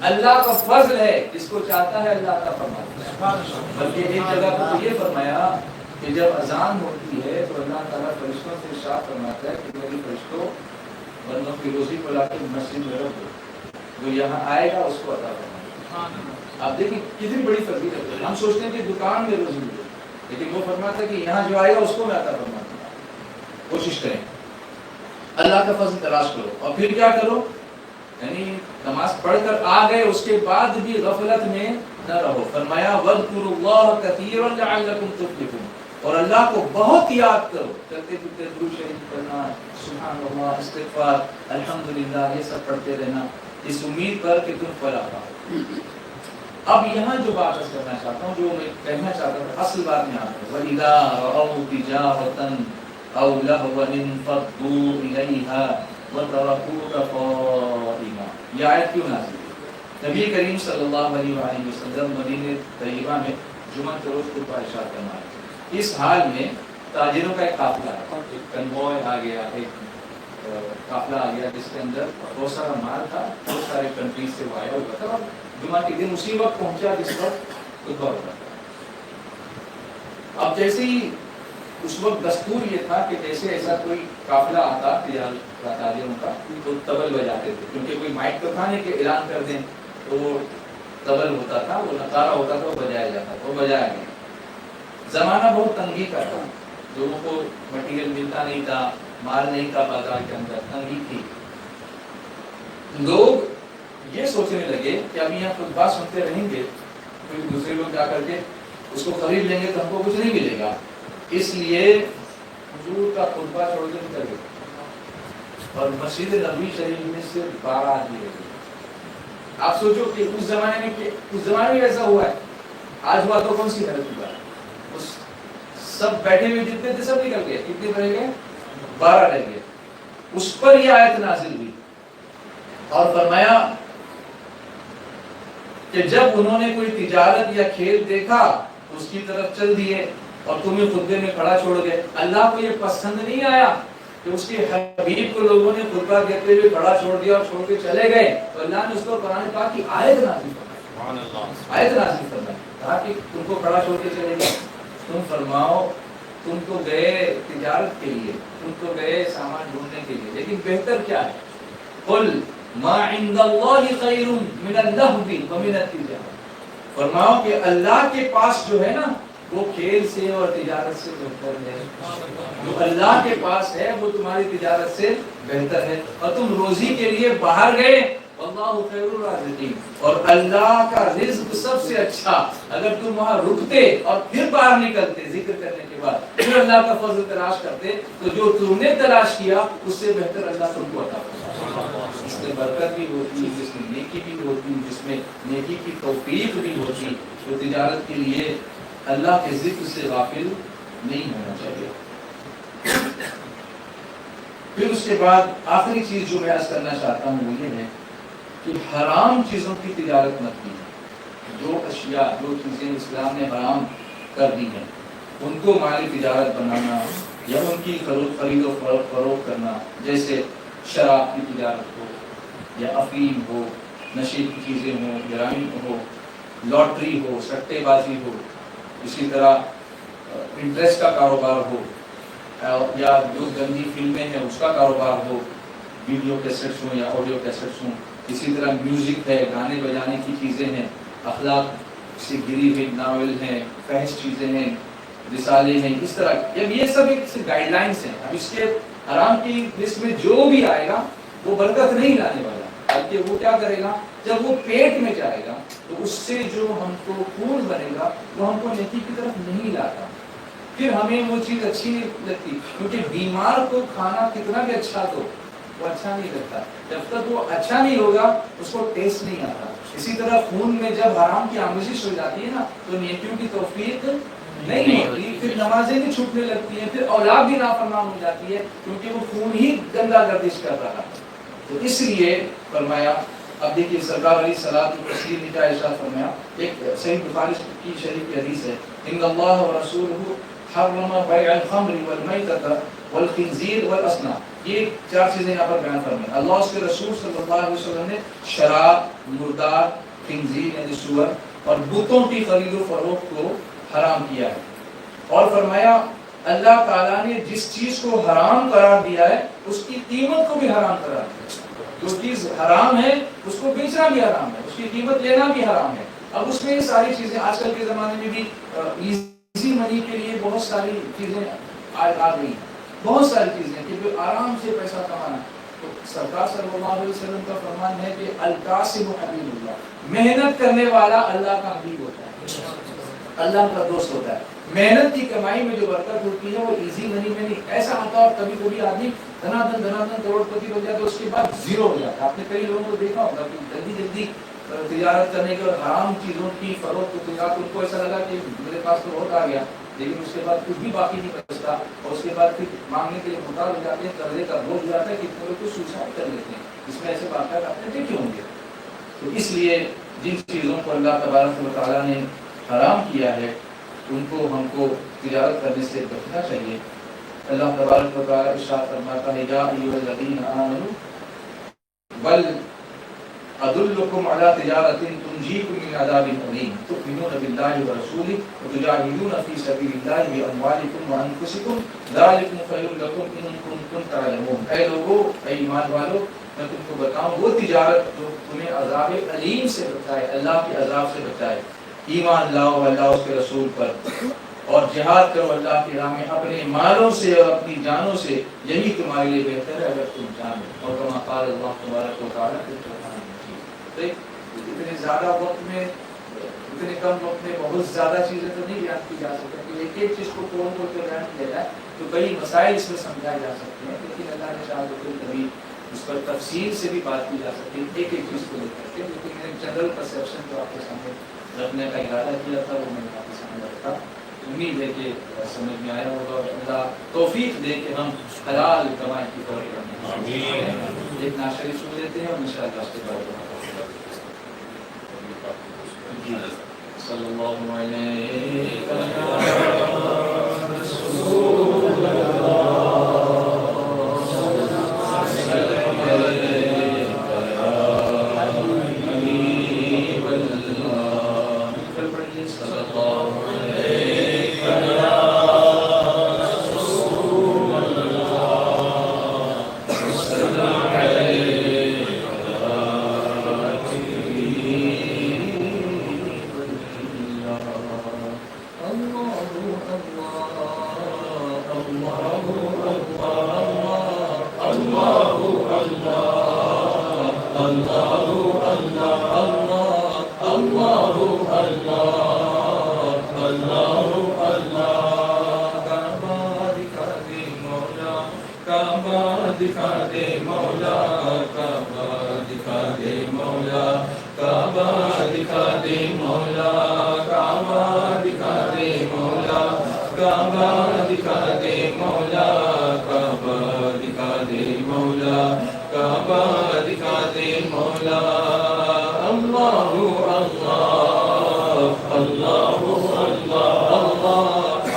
اللہ کا فضل ہے، اس کو چاہتا ہے اللہ کا فرماتا ہے۔ بلکہ ایک جگہ پر یہ فرمایا کہ جب اذان ہوتی ہے تو اللہ تعالیٰ فرشتوں سے ارشاد فرماتا ہے کہ میری فرشتوں بندوں کی روزی کو لا کے مسجد میں رکھ دو، جو یہاں آئے گا اس کو عطا فرمائے۔ آپ دیکھیں کتنی بڑی فضیلت ہے۔ ہم سوچتے ہیں کہ دکان میں روزی ملے، لیکن وہ فرماتا ہے کہ یہاں جو آئے گا اس کو میں عطا فرماتا ہوں۔ کوشش کریں، اللہ کا فضل تلاش کرو، اور پھر کیا کرو؟ یعنی نماز پڑھ کر آ گئے اس کے بعد بھی غفلت میں نہ رہو۔ فرمایا وَاذْكُرُوا اللَّهَ كَثِيرًا لَعَلَّكُمْ تُفْلِحُونَ، اور اللہ کو بہت یاد کرو، چلتے پھرتے درود شریف پڑھنا، سبحان اللہ، استغفار، الحمدللہ، یہ سب پڑھتے رہنا اس امید پر کہ تم فلاح پاؤ۔ اب یہاں جو بات کرنا چاہتا ہوں، جو میں کہنا چاہتا ہوں، اصل بات یہاں ہے وَإِذَا رَأَوْا تِجَارَةً أَوْ لَهْوًا انفضوا إِلَيْهَا وَتَرَكُوكَ قَائِمًا۔ یہ آیت کیوں نازل ہوئی؟ نبی کریم صلی اللہ علیہ وآلہ وسلم مدینہ طیبہ میں جمعہ کے روز خطبہ ارشاد فرما رہے ہیں۔ اس حال میں تاجروں کا ایک قافلہ ہے، ایک کنوائے آ گیا، ایک قافلہ آ گیا جس کے اندر بہت سارا مال تھا، بہت سارے کنٹریز سے وہ آیا ہوا تھا۔ جمعہ کے دن اسی وقت پہنچا جس وقت خطبہ ہوتا تھا۔ اب جیسے ہی اس وقت دستور یہ تھا کہ جیسے ایسا کوئی قافلہ آتا تاجروں کا تو طبل بجاتے تھے، کیونکہ کوئی مائک تو تھا نہیں کہ اعلان کر دیں، تو وہ طبل ہوتا تھا، وہ نقارہ ہوتا تھا، وہ بجایا جاتا تھا، وہ بجایا گیا۔ زمانہ بہت تنگی کا تھا، لوگوں کو مٹیریل ملتا نہیں تھا، مال نہیں تھا بازار کے اندر، تنگی تھی۔ لوگ یہ سوچنے لگے کہ اب یہاں خطبہ سنتے رہیں گے، کوئی دوسرے لوگ جا کر کے اس کو خرید لیں گے تو ہم کو کچھ نہیں ملے گا، اس لیے حضور کا خطبہ چھوڑ کے نکل گئے اور مسجد نبوی شریف میں صرف 12 آدمی رہ گئے۔ آپ سوچو کہ اس زمانے میں ایسا ہوا ہے، آج ہوا تو کون سی حالت ہوا ہے؟ اس سب بیٹھے ہوئے جتنے تھے سب نکل گئے، کتنے رہ گئے؟ 12 رہ گئے۔ اس پر یہ آیت نازل ہوئی اور فرمایا کہ جب انہوں نے کوئی تجارت یا کھیل دیکھا تو اس کی طرف چل دیے اور تمہیں خطبے میں کھڑا چھوڑ گئے۔ اللہ کو یہ پسند نہیں آیا کہ اس کے حبیب کو لوگوں نے خطبہ دیتے ہوئے کھڑا چھوڑ دیا اور چھوڑ کے چلے گئے، تو اللہ نے اس کو قرآن پاک کی آیت نازل فرمائی، کہا کہ تم کو کھڑا چھوڑ کے چلے گئے، تم فرماؤ تم تو گئے تجارت کے لیے، تم تو گئے سامان ڈھونڈنے کے لیے، لیکن بہتر کیا ہے؟ قل ما عند اللہ خیر من اللہو ومن التجارۃ، فرماؤ کہ اللہ کے پاس جو ہے نا وہ کھیل سے اور تجارت سے بہتر ہے، جو اللہ کے پاس ہے وہ تمہاری تجارت سے بہتر ہے، اور تم روزی کے لیے باہر گئے، اللہ خیر الرازقین، اور اللہ کا رزق سب سے اچھا، اگر تم وہاں رکتے اور پھر باہر نکلتے ذکر کرنے کے بعد پھر اللہ کا فضل تلاش کرتے تو جو تم نے تلاش کیا اس سے بہتر اللہ تم کو عطا فرمائے، اس میں برکت بھی ہوتی، جس میں نیکی بھی ہوتی، جس میں نیکی کی توفیق بھی ہوتی، تو تجارت کے لیے اللہ کے ذکر سے غافل نہیں ہونا چاہیے۔ پھر اس کے بعد آخری چیز جو میں عرض کرنا چاہتا ہوں وہ یہ ہے کہ حرام چیزوں کی تجارت مت کیجیے، جو اشیاء جو چیزیں اسلام نے حرام کر دی ہیں ان کو مالی تجارت بنانا یا ان کی خرید و فروخت کرنا، جیسے شراب کی تجارت ہو یا افیم ہو، نشے کی چیزیں ہوں، جرائم ہو، لاٹری ہو، سٹے بازی ہو، اسی طرح انٹرسٹ کا کاروبار ہو، یا جو گندی فلمیں ہیں اس کا کاروبار ہو، ویڈیو کیسٹس ہوں یا آڈیو کیسٹس ہوں، اسی طرح میوزک ہے، گانے بجانے کی چیزیں ہیں، اخلاق سے گری ہوئی ناول ہیں، فحش چیزیں ہیں، رسالے ہیں، اس طرح یہ سب ایک گائیڈ لائنس ہیں۔ اب اس کے حرام کی لسٹ میں جو بھی آئے گا وہ برکت نہیں لانے والا، بلکہ وہ کیا کرے گا، جب وہ پیٹ میں جائے گا تو اس سے جو ہم کو خون بنے گا وہ ہم کو نیکی کی طرف نہیں لاتا، پھر ہمیں وہ چیز اچھی نہیں لگتی، کیونکہ بیمار کو کھانا کتنا بھی اچھا دو وہ اچھا نہیں لگتا، جب تک وہ اچھا نہیں ہوگا اس کو ٹیسٹ نہیں آتا۔ اسی طرح خون میں جب حرام کی آمیزش ہو جاتی ہے نا تو نیکیوں کی توفیق نہیں ہوتی، پھر نمازیں بھی چھوٹنے لگتی ہیں، پھر اولاد بھی نافرمان ہو جاتی ہے، کیونکہ وہ خون ہی گندا گردش کر رہا ہے۔ تو اس لیے فرمایا، اب دیکھیے سرکار علیہ الصلوۃ والتسلیم نے کیا ارشاد فرمایا، ایک صحیح بخاری کی شریف کی حدیث ہے، ان اللہ ورسولہ حرم بیع الخمر والمیتۃ والخنزیر والاصنام، یہ 4 چیزیں یہاں پر بیان فرمائیں۔ اللہ اس کے رسول صلی اللہ علیہ وسلم نے شراب، مردار، خنزیر یعنی سور اور بتوں کی خرید و فروخت کو حرام کیا ہے، اور فرمایا اللہ تعالیٰ نے جس چیز کو حرام قرار دیا ہے اس کی قیمت کو بھی حرام قرار دیا ہے، جو چیز حرام ہے اس کو بیچنا بھی حرام ہے، اس کی قیمت لینا بھی حرام ہے۔ اب اس میں یہ ساری چیزیں آج کل کے زمانے میں بھی ایزی منی کے لیے بہت ساری چیزیں آ گئی ہیں، بہت ساری چیزیں کہ جو آرام سے پیسہ کمانا، تو سرکار صلی اللہ علیہ وسلم کا فرمان ہے کہ القاسم حبیب اللہ، محنت کرنے والا اللہ کا حبیب ہوتا ہے، اللہ کا دوست ہوتا ہے۔ محنت کی کمائی میں جو برکت ہوتی ہے وہ ایزی منی میں نہیں، ایسا ہوتا ہے کبھی کبھی آدمی دھنا کروڑ پتی ہو جاتا ہے اس کے بعد زیرو ہو جاتا ہے۔ آپ نے کئی لوگوں کو دیکھا ہوگا کہ جلدی تجارت کرنے کے اور حرام چیزوں کی فروخت تجارت، ان کو ایسا لگا کہ میرے پاس تو بہت آ گیا، لیکن اس کے بعد کچھ بھی باقی نہیں بچتا، اور اس کے بعد پھر مانگنے کے لیے محتاج ہو جاتے ہیں، قرضے کا بوجھ ہو جاتا ہے کہ لوگ کو سوسائڈ کر لیتے ہیں۔ اس میں ایسے واقعات آپ نے دیکھے ہوں گے۔ تو اس لیے جن چیزوں کو اللہ تبارک و تعالیٰ نے حرام کیا ہے ان کو ہم کو تجارت کرنے سے بچنا چاہیے۔ اللہ تبارک و تعالیٰ ارشاد فرماتا ہے، یا ایھا الذین آمنوا بل ادلکم علی تجارۃ تنجیکم من عذاب الیم تؤمنون باللہ ورسولہ وتجاہدون فی سبیل اللہ باموالکم وانفسکم ذلکم خیر لکم ان کنتم تعلمون۔ اے لوگو، اے ایمان والو، میں تم کو بتاؤں وہ تجارت جو تمہیں عذاب علیم سے بچائے، اللہ کے عذاب سے بچائے۔ ایمان لاؤ اللہ اس کے رسول پر اور جہاد کرو اللہ کی راہ میں اپنے مالوں سے اور اپنی جانوں سے، یہی تمہارے لیے بہتر ہے اگر تم جانو۔ اور کما قال اللہ تبارک و تعالی، اتنے زیادہ وقت میں اتنے کم وقت میں بہت زیادہ چیزیں تو نہیں بیان کی جا سکتی، ایک ایک چیز کو کون کون کے بیان کیا جائے تو کئی مسائل اس میں سمجھائے جا سکتے ہیں، لیکن اللہ نے شاید کبھی اس پر تفصیل سے بھی بات کی جا سکتی ہے ایک ایک چیز کو لے کر کے، لیکن میں جنرل پرسیپشن جو آپ کے سامنے رکھنے کا ارادہ کیا تھا وہ میں نے آپ کے سامنے رکھا۔ امید ہے کہ سمجھ میں آیا ہوگا اور اللہ توفیق دے کہ ہم حلال کمائی کی طور پر ایک ناشتہ سن لیتے ہیں اور انشاءاللہ اس کے بعد صلی اللہ علیہ رسول دکھا دے مولا، کعبہ دکھا دے مولا، کعبہ دکھا دے مولا، کعبہ دکھا دے مولا، کعبہ دکھا دے مولا، کعبہ دکھا دے مولا، کعبہ دکھا دے مولا، اللہ اللہ اللہ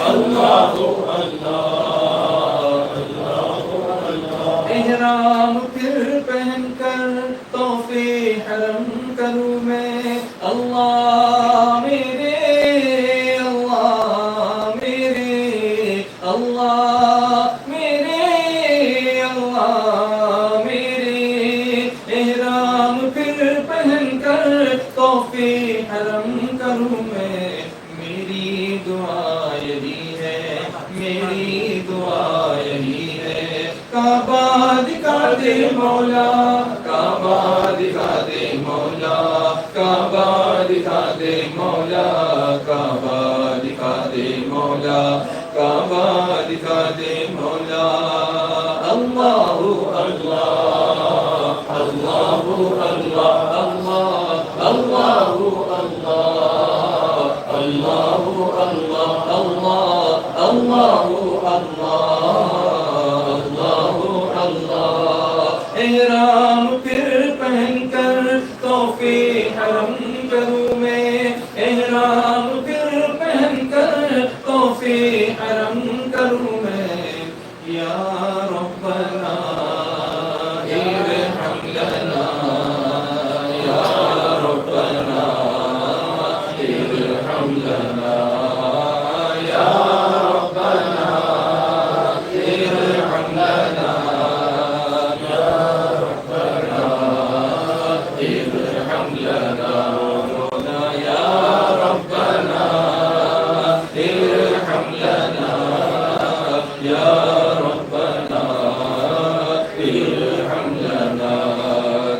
اللہ اللہ احرام پھر پہن کر طوف حرم کروں میں، اللہ میرے اللہ میرے اللہ میرے اللہ میرے، احرام پھر پہن کر طوف حرم کروں میں، میری دعا یہی ہے، میری دعا یہی ہے، کعبہ دکھا دے مولا، کعبہ دکھا دے مولا، کعبہ دکھا دے مولا، کعبہ دکھا دے مولا، کعبہ دکھا دے مولا، اللہ اللہ اللہ اللہ اللہ اللہ اللہ اللہ اللہ، احرام پھر پہن کر طوف حرم کروں میں، احرام پھر پہن کر طوف حرم کروں میں، یا ربنا ارحم لنا، یا ربنا ارحم لنا، یا ربنا ارحم لنا، یا ربنا ارحم لنا، یا ربنا ارحم لنا، یا ربنا ارحم لنا،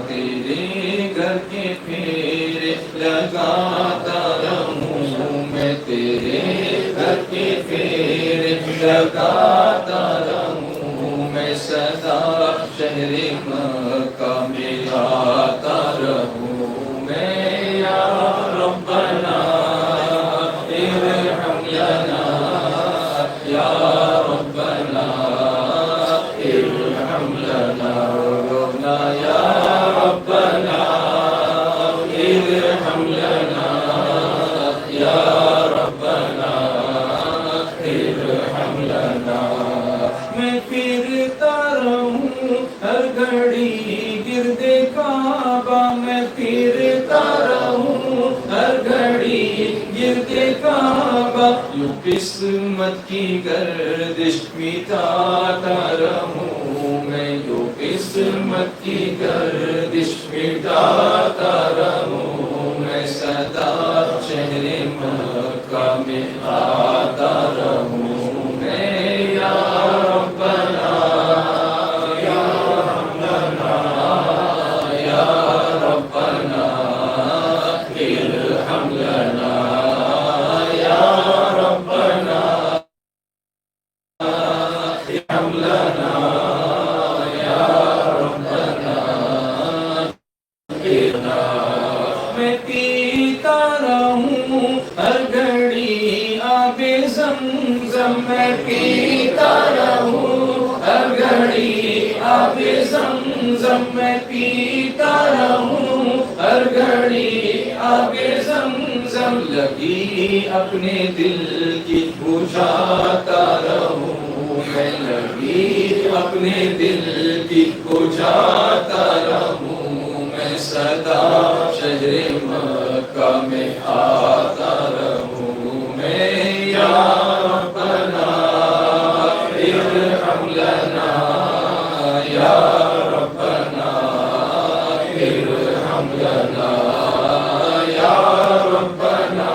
تیرے گھر کے پھیرے لگاتا رہوں میں، تیرے گھر کے پھیرے لگاتا رہوں میں، سدا شہر مکہ میں آتا رہوں میں، یا ربنا ارحم لنا، یا ربنا ارحم لنا، یا ربنا ارحم لنا، یا ربنا ارحم لنا، میں پھرتا رہوں ہر گھڑی گرد کعبہ، میں پھرتا رہوں ہر گھڑی گرد کعبہ، یوں قسمت کی گردش مٹاتا رہوں میں، یوں قسمت کی گردش مٹاتا رہوں میں، سدا شہر مکہ میں آتا رہوں میں، یا ربنا یا ربنا یا ربنا ارحم لنا یا ربنا میں پیتا رہوں ہر گھڑی آب زمزم میں پیتا رہوں ہر گھڑی آب زمزم میں پیتا رہوں ہر گھڑی آب زمزم لگی اپنے دل کی بجھاتا رہوں میں لگی اپنے دل کی بجھاتا رہوں میں سدا شہر مکہ میں آتا رہوں میں یا ربنا ارحم لنا یا ربنا ارحم لنا یا ربنا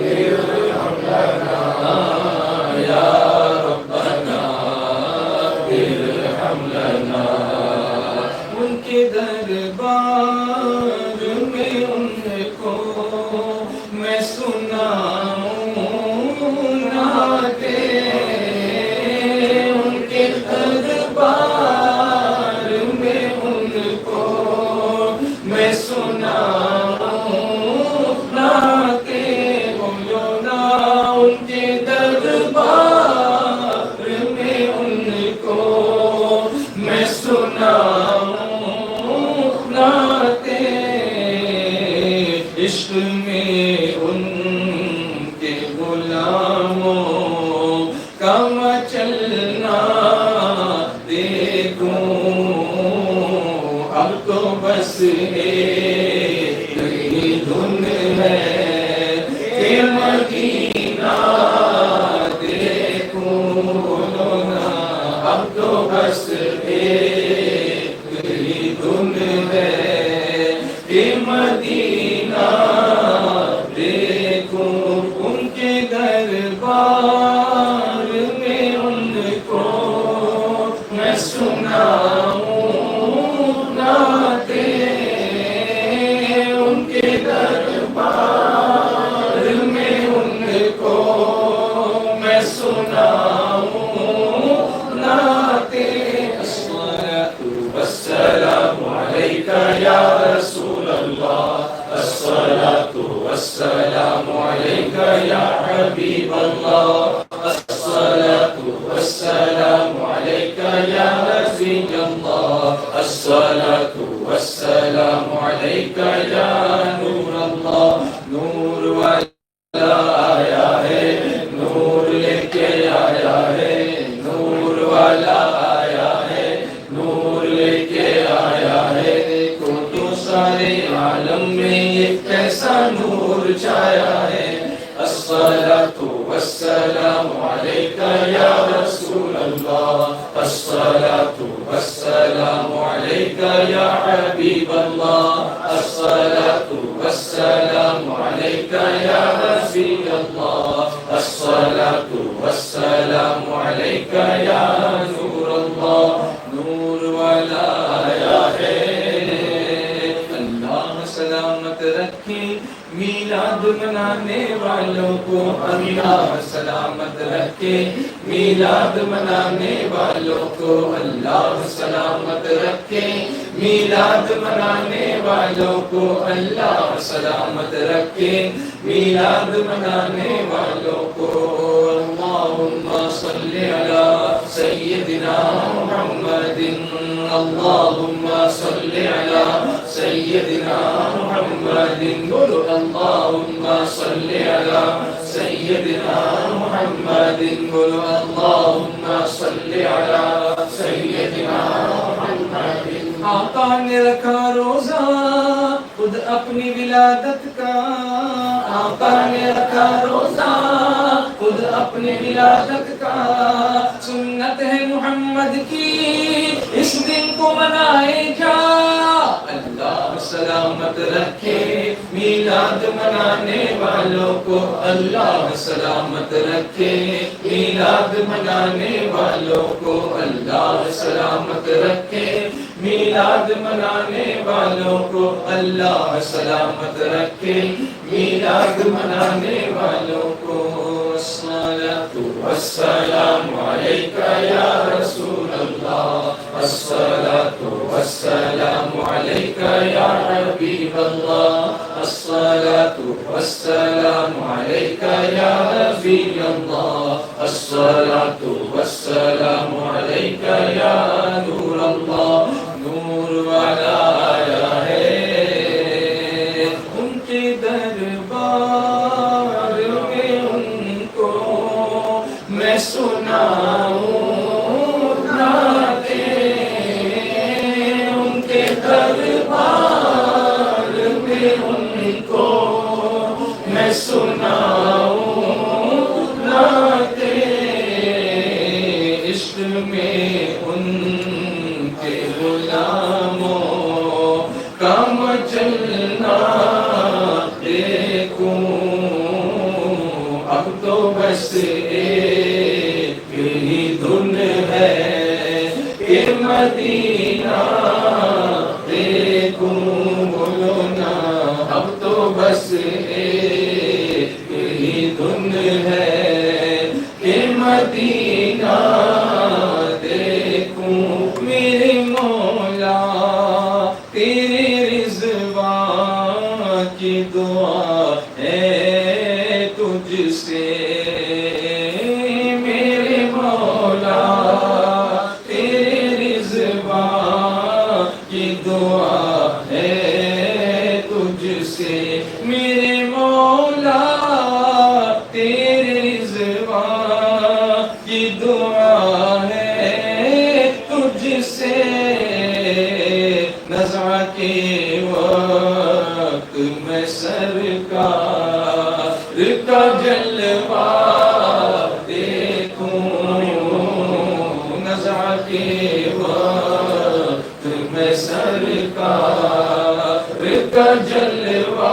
ارحم لنا یا ربنا ارحم لنا ان کے دربار میں ان کو میں سناؤں نعتیں ان کے دربار میں ان کو میں سناؤں نعتیں بولو نا ان کے دربار میں ان کو میں سناؤں نعتیں عشق میں ان کے غلاموں کا مچلنا دیکھوں اب تو بس ایک ہی دھن ہے کہ مدینہ دیکھوں بولو نا اب تو بس ایک ہی دھن ہے کہ مدینہ دیکھوں ان کے دربار میں ان کو میں سناؤں نعتیں ان کے دربار میں ان کو میں سناؤں نعتیں الصلاۃ والسلام علیک یا رسول اللہ الصلاۃ والسلام علیک یا حبیب اللہ الصلاۃ والسلام علیک یا نبی اللہ الصلاۃ والسلام علیک یا نور اللہ نور والا آیا ہے نور لے کے آیا ہے نور والا آیا ہے نور لے کے آیا ہے دیکھو تو سارے عالم میں یہ کیسا نور چھایا ہے الصلاۃ والسلام علیک یا رسول اللہ الصلاۃ والسلام علیک یا حبیب اللہ الصلاۃ والسلام علیک یا نبی اللہ الصلاۃ والسلام علیک یا نور اللہ نور والا آیا ہے اللہ سلامت رکھے میلاد منانے والوں کو اللہ سلامت رکھے میلاد منانے والوں کو اللہ سلامت رکھے میلاد منانے والوں کو اللہ سلامت رکھے میلاد منانے والوں کو اللہم صلی علی سیدنا محمد اللہم صلی علی سیدنا محمد بولو اللہم صلی علی سیدنا محمد بولو اللہم صلی علی سیدنا محمد آقا نے رکھا روزہ خود اپنی ولادت کا آقا نے رکھا روزہ خود اپنی ولادت کا سنت ہے محمد کی اس دن کو منائے جا اللہ سلامت رکھے میلاد منانے والوں کو اللہ سلامت رکھے میلاد منانے والوں کو اللہ سلامت رکھے میلاد منانے والوں کو اللہ سلامت رکھے میلاد منانے والوں کو الصلاۃ والسلام عليك يا رسول الله الصلاة والسلام عليك يا حبيب الله الصلاة والسلام عليك يا نبي الله الصلاة والسلام عليك يا نور الله نور والا آیا ہے ان کے دربار میں ان کو میں سناؤں نعتیں ان کے دربار میں ان کو میں سناؤں نعتیں عشق میں ان کے غلاموں کا مچلنا دیکھوں اب تو بس ایک ہی دھن ہے کہ مدینہ دیکھوں بولو نا اب تو بس ایک ہی دھن ہے کہ مدینہ دیکھوں میرے مولا تیرے رضوان کی دعا ہے تجھ سے میرے مولا تیرے رضوان کی دعا ہے تجھ سے میرے مولا تیرے رضوان کی دعا ہے تجھ سے نزع کے وقت میں سرکار کا جلوہ دیکھوں نزع کے وقت میں سرکار کا جلوہ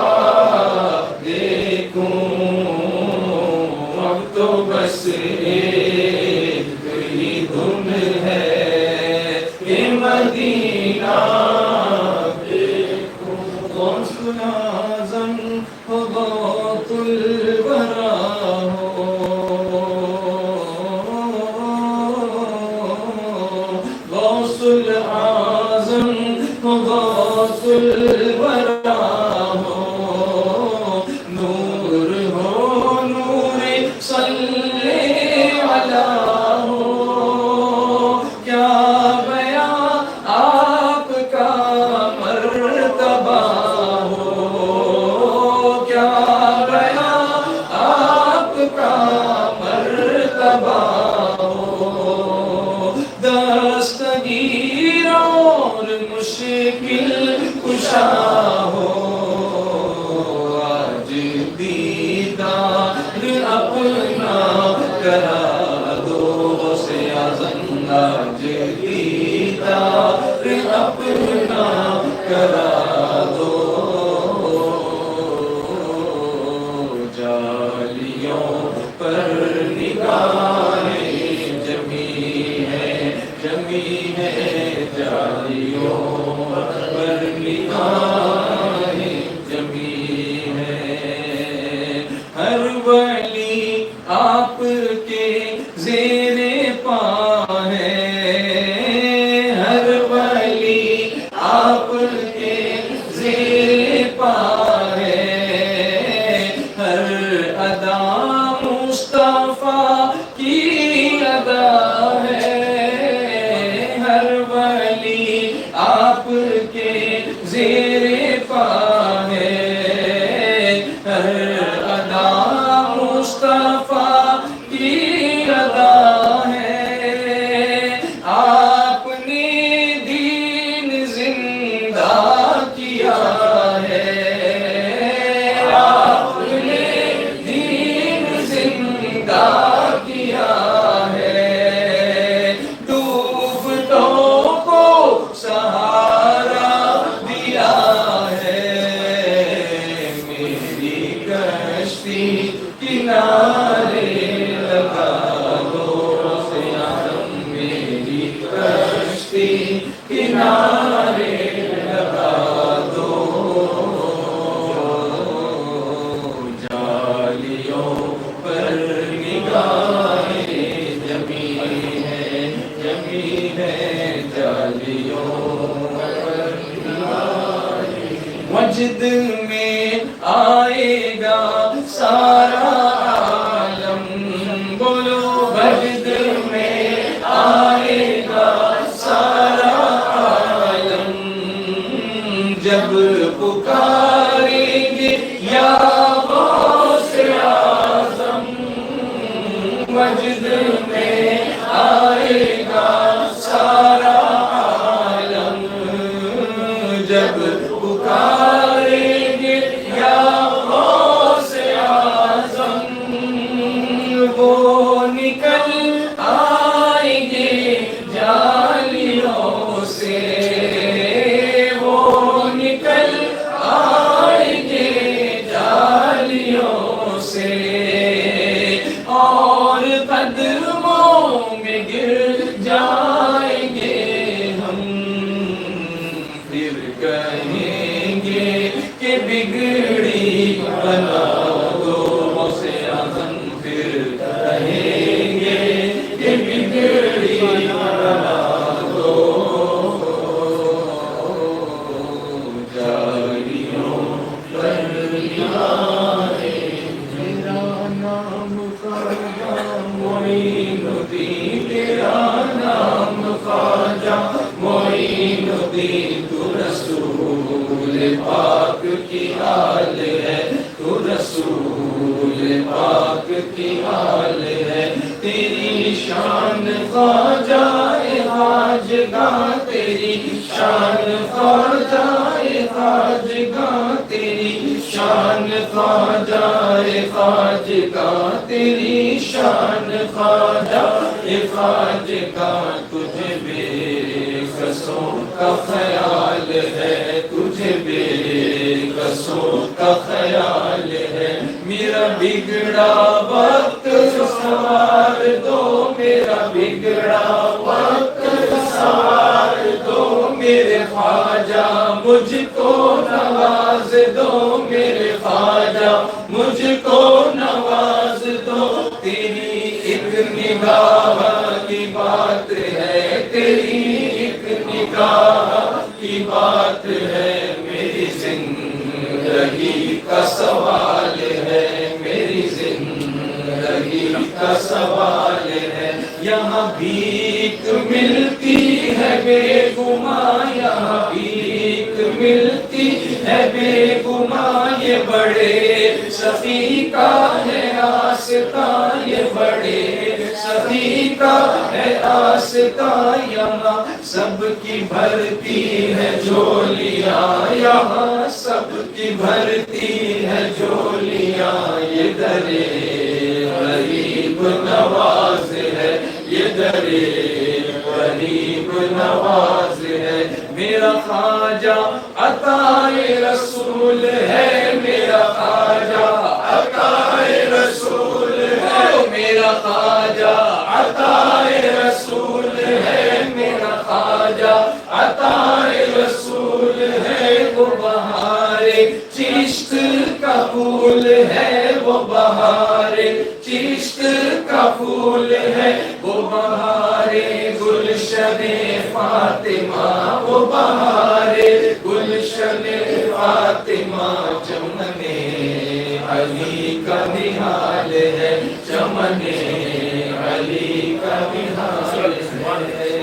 دیکھوں اب تو بس ایک ہی دھن ہے کہ مدینہ دیکھوں غوث اعظم ہو غوث الورا ہو غوث الاعظم ہو غوث الورا ہو نور ہو نور صلی علی ہو کیا بیان آپ کا مرتبہ ہو کیا بیان آپ کا مرتبہ ہو دستگیر اور مشکل کشا ہو آج دیدار اپنا کرا دو سے اعظم آج دیدار اپنا کرا دو جالیوں پر نگاہیں جمی ہے جالیوں پر نگاہیں جمی ہے ہر ولی آپ کے زیر پا ہے ہے جالیوں وجد میں آئے گا سارا عالم بولو وجد میں آئے گا سارا عالم جب پکاریں گے یا غوث اعظم وجد میں آئے گا سارا عالم جب پکاریں گے یا غوث اعظم وہ نکل آئیں گے جالیوں سے وہ نکل آئیں گے جالیوں سے اور قدموں میں گر جائیں گے ہم پھر کہیں گے کہ بگڑی بنا دو غوث اعظم پھر کہیں گے کہ بگڑی بنا دو جالیوں پر میرا نام خواجہ معین الدین تیرا نام خواجہ معین الدین تو رسول پاک کی حال ہے تو رسول پاک کی حال ہے تیری شان خواجہ خواجگاہ تیری شان خواجہ خواجگاہ تیری شان خواجہ خواجگاہ تیری شان خواجہ خواجگاہ تجھے بے کسوں کا خیال ہے تجھے بے کسوں کا خیال ہے میرا بگڑا وقت سوار دو میرا بگڑا وقت سوار دو میرے خواجہ مجھ کو نواز دو میرے خواجہ مجھ کو نواز دو تیری ایک نگاہ کی بات ہے تیری ایک نگاہ کی بات ہے میری زندگی کا سوال ہے میری زندگی کا سوال ہے یہاں بھیک ملتی ہے بے گماں یہاں بھیک ملتی ہے بے گماں یہ بڑے سخی کا ہے آستاں یہ بڑے سخی کا ہے آستاں یہاں سب کی بھرتی ہے جھولیاں یہاں سب کی بھرتی ہے جھولیاں یہ درے غریب نواز ہے یہ درے غریب نواز ہے میرا خواجہ عطائے رسول ہے میرا خواجہ عطائے رسول ہے میرا خواجہ عطائے رسول ہے میرا خواجہ عطائے رسول ہے وہ بہار چشت کا پھول ہے وہ بہار چشت کا پھول ہے وہ بہار گلشن فاطمہ وہ بہار گلشن فاطمہ چمن علی کا نہال ہے چمن علی کا نہال ہے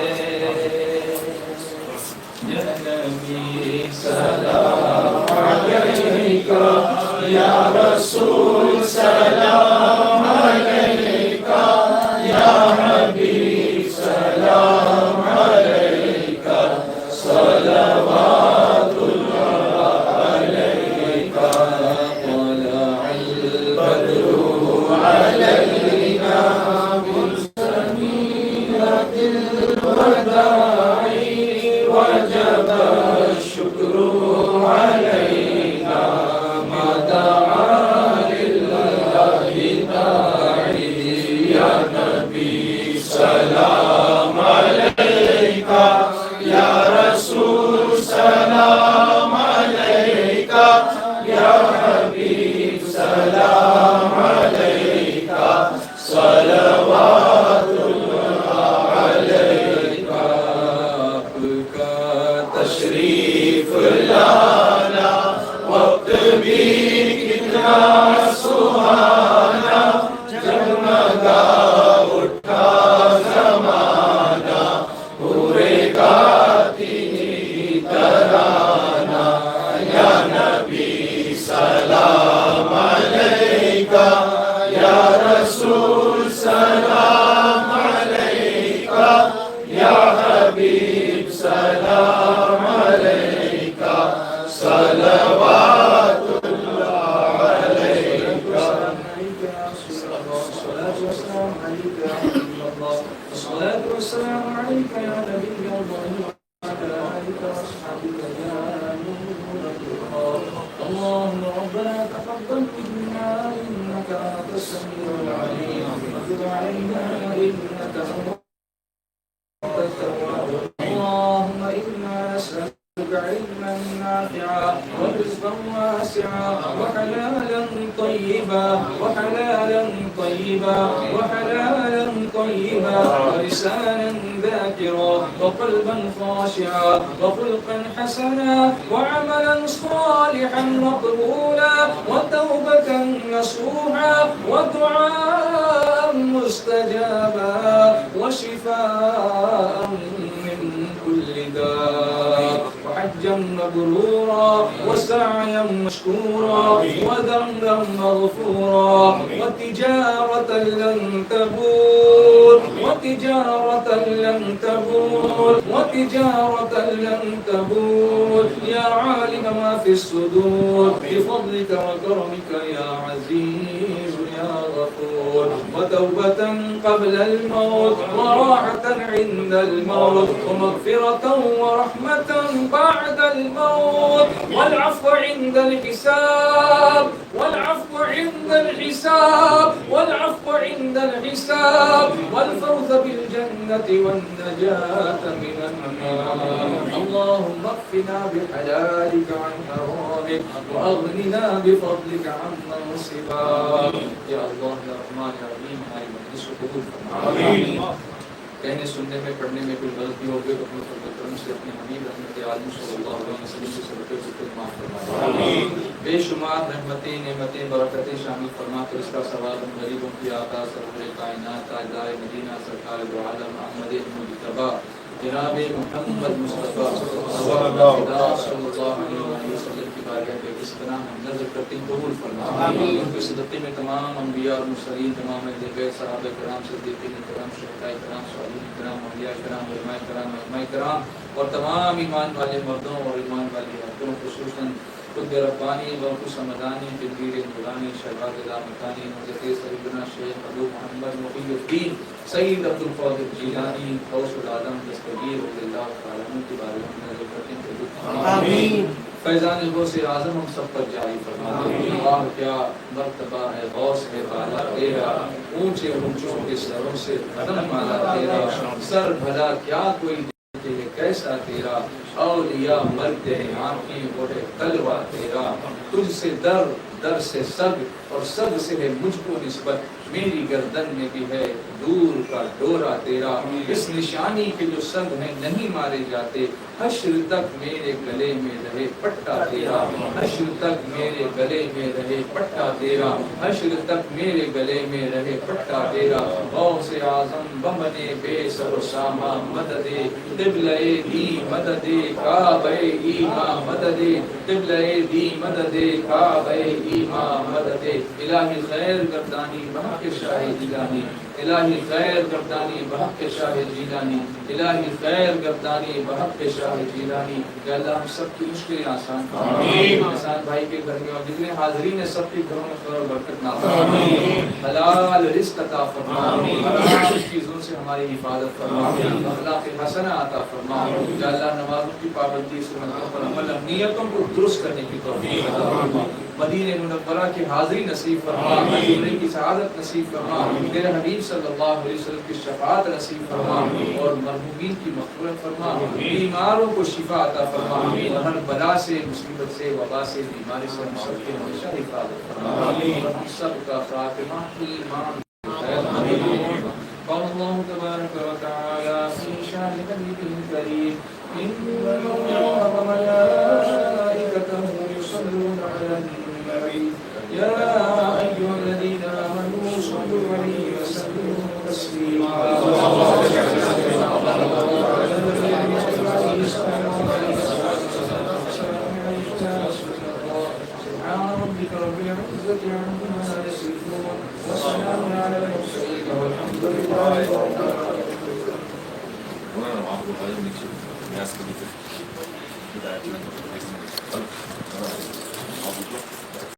نبی سلام علیکہ یا رسول سلام علیکہ یا حبیب سلام علیکہ صلوات اللہ علیکہ طلع البدر علینا بسمیرۃ الوداع وجب الشکر علینا ما دعا للہ داعی یا نبی سلام علیکہ یا رسول سلام علیکہ یا حبیب سلام علیکہ صلوات اللہ علیکہ والسلام عليك يا نبي الله وعلى آلك وأصحابك يا نور الله. اللهم ربنا تقبل منا إنك أنت السميع العليم وتب علينا إنك أنت التواب. اللهم إنا نسألك علما نافعا ورزقا واسعا وحلالا طيبا وحلالا طيبا وحلالا طيبا ولسانا ذاكرا وقلبا خاشعا وخلقا حسنا وعملا صالحا مقبولا وتوبة نصوحا ودعاء مستجابا وشفاء من كل داء وحجا مبرورا وسعيا مشكورا وذنبا مغفورا وتجارة لن تبور وتجارة لن تبور وتجارة لن تبور يا عالم ما في الصدور بفضلك وكرمك يا عزيز يا غفور. وتوبة قبل الموت وراحة عند الموت ومغفرة ورحمة بعد الموت والعفو عند الحساب والعفو عند الحساب والعفو عند الحساب والفوز بالجنة والنجاة من النار. اللهم اكفنا بحلالك عن حرامك وأغننا بفضلك عمن سواك. يا الله يا رحمن يا رحيم ہماری مجلس کو قبول فرما. کہنے سننے میں پڑھنے میں کوئی غلطی ہو گئی تو اپنے فضل کرم سے اپنے حبیب رحمت عالم صلی اللہ علیہ وسلم سے سب کو معاف فرما. بے شمار رحمتیں نعمتیں برکتیں شامل فرما کر اس کا ثواب ہم غریبوں کی آقا سرور کائنات تاجدار مدینہ سرکار دو عالم احمد مجتبی جناب محمد مصطفیٰ صلی اللہ علیہ وسلم کی بارگاہ میں اس طرح ہم نظر کرتے ہیں قبول فرما. ان کے صدقے میں تمام انبیاء اور مرسلین تمام اہل بیت صحابہ کرام صدیقین کرام شہداء کرام صالحین کرام اولیاء کرام علماء کرام علماء کرام اور تمام ایمان والے مردوں اور ایمان والی عورتوں خصوصاً خود ربانی وقت سمدانی جدیر نورانی شہباز علامتانی حضرت سیدنا شیخ ابو محمد محی الدین سید عبد القادر جیلانی غوث العالم دستگیر رضی اللہ تعالیٰ عنہ کی بارگاہ میں نظر کرتے ہیں. آمین. فیضان غوث اعظم ہم سب پر جاری فرما. اللہ کیا مرتبہ ہے غوث ہے بالا تیرا اونچے اونچوں کے سروں سے قدم مالا تیرا سر بھلا کیا کوئی کیسا تیرا اولیاء مرتے ہیں آنکھیں وہ ہے تلوا تیرا تجھ سے در در سے سگ اور سگ سے ہے مجھ کو نسبت میری گردن میں بھی ہے دور کا ڈورا تیرا اس نشانی کے جو سنگ ہیں نہیں مارے جاتے حشر تک میرے گلے میں رہے پٹا تیرا حشر تک میرے گلے میں رہے پٹا تیرا حشر تک میرے گلے میں رہے پٹا تیرا. غوث اعظم بمنے بے سر و ساما مددے قبلہ دی مددے کعبہ ایماں مددے قبلہ دی مددے کعبہ ایماں مددے. الہی خیر گردانی بحق شاہ جیلانی الہی خیر گردانی بحق شاہ جیلانی الہی خیر گردانی بحق شاہ جیلانی. یا اللہ ہم سب کی مشکلیں آسان فرما. احسان بھائی کے گھر میں اور جتنے حاضرین ہیں سب کے گھروں میں خیر و برکت نازل فرما. حلال رزق عطا فرما. حرام چیزوں سے ہماری حفاظت فرما. اخلاق حسنہ عطا فرما. یا اللہ نمازوں کی پابندی سنتوں پر عمل نیتوں کو درست کرنے کی توفیق عطا فرما. مدینہ منورہ کی حاضری نصیب فرما. مدینے کی سعادت نصیب فرما. تیرے حبیب صلی اللہ علیہ وسلم کی شفاعت نصیب فرما اور مرحومین کی مغفرت فرما. بیماروں کو شفا عطا فرما. ہر بلا سے مصیبت سے وبا سے بیماری سے ہم سب کی ہمیشہ حفاظت فرما. ہم سب کا خاتمہ ایمان قال الله تبارك وتعالى في شان نبيه الكريم إن الله وملائكته يصلون على النبي يا أيها الذين آمنوا صلوا عليه وسلموا تسليما. سبحان ربك رب العزة عما يصفون وسلام على المرسلين والحمد لله رب العالمين.